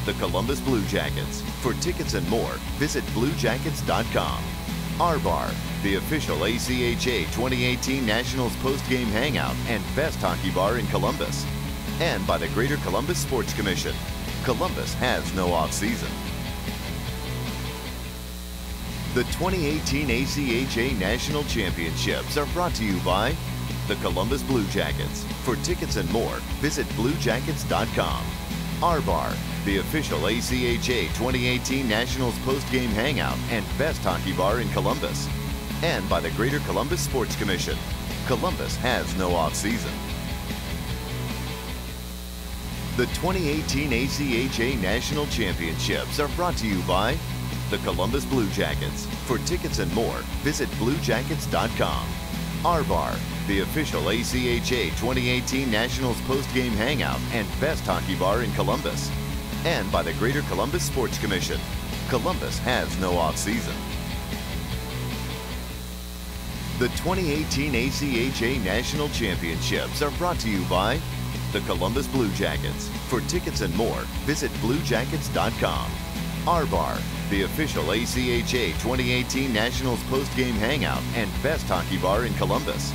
the Columbus Blue Jackets. For tickets and more, visit BlueJackets.com. R-Bar, the official ACHA 2018 Nationals post-game hangout and best hockey bar in Columbus. And by the Greater Columbus Sports Commission. Columbus has no off-season. The 2018 ACHA National Championships are brought to you by the Columbus Blue Jackets. For tickets and more, visit BlueJackets.com. R-Bar, the official ACHA 2018 Nationals post-game hangout and best hockey bar in Columbus. And by the Greater Columbus Sports Commission. Columbus has no off-season. The 2018 ACHA National Championships are brought to you by the Columbus Blue Jackets. For tickets and more, visit BlueJackets.com. R-Bar, the official ACHA 2018 Nationals post-game hangout and best hockey bar in Columbus. And by the Greater Columbus Sports Commission. Columbus has no off-season. The 2018 ACHA National Championships are brought to you by the Columbus Blue Jackets. For tickets and more, visit BlueJackets.com. R-Bar, the official ACHA 2018 Nationals post-game hangout and best hockey bar in Columbus.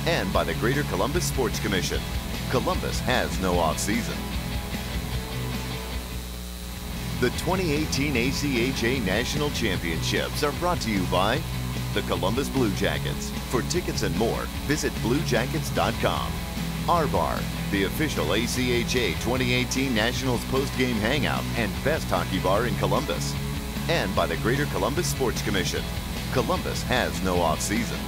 And by the Greater Columbus Sports Commission. Columbus has no off-season. The 2018 ACHA National Championships are brought to you by the Columbus Blue Jackets. For tickets and more, visit BlueJackets.com. R-Bar, the official ACHA 2018 Nationals post-game hangout and best hockey bar in Columbus. And by the Greater Columbus Sports Commission. Columbus has no off-season.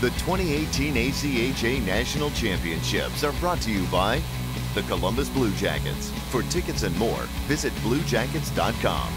The 2018 ACHA National Championships are brought to you by the Columbus Blue Jackets. For tickets and more, visit BlueJackets.com.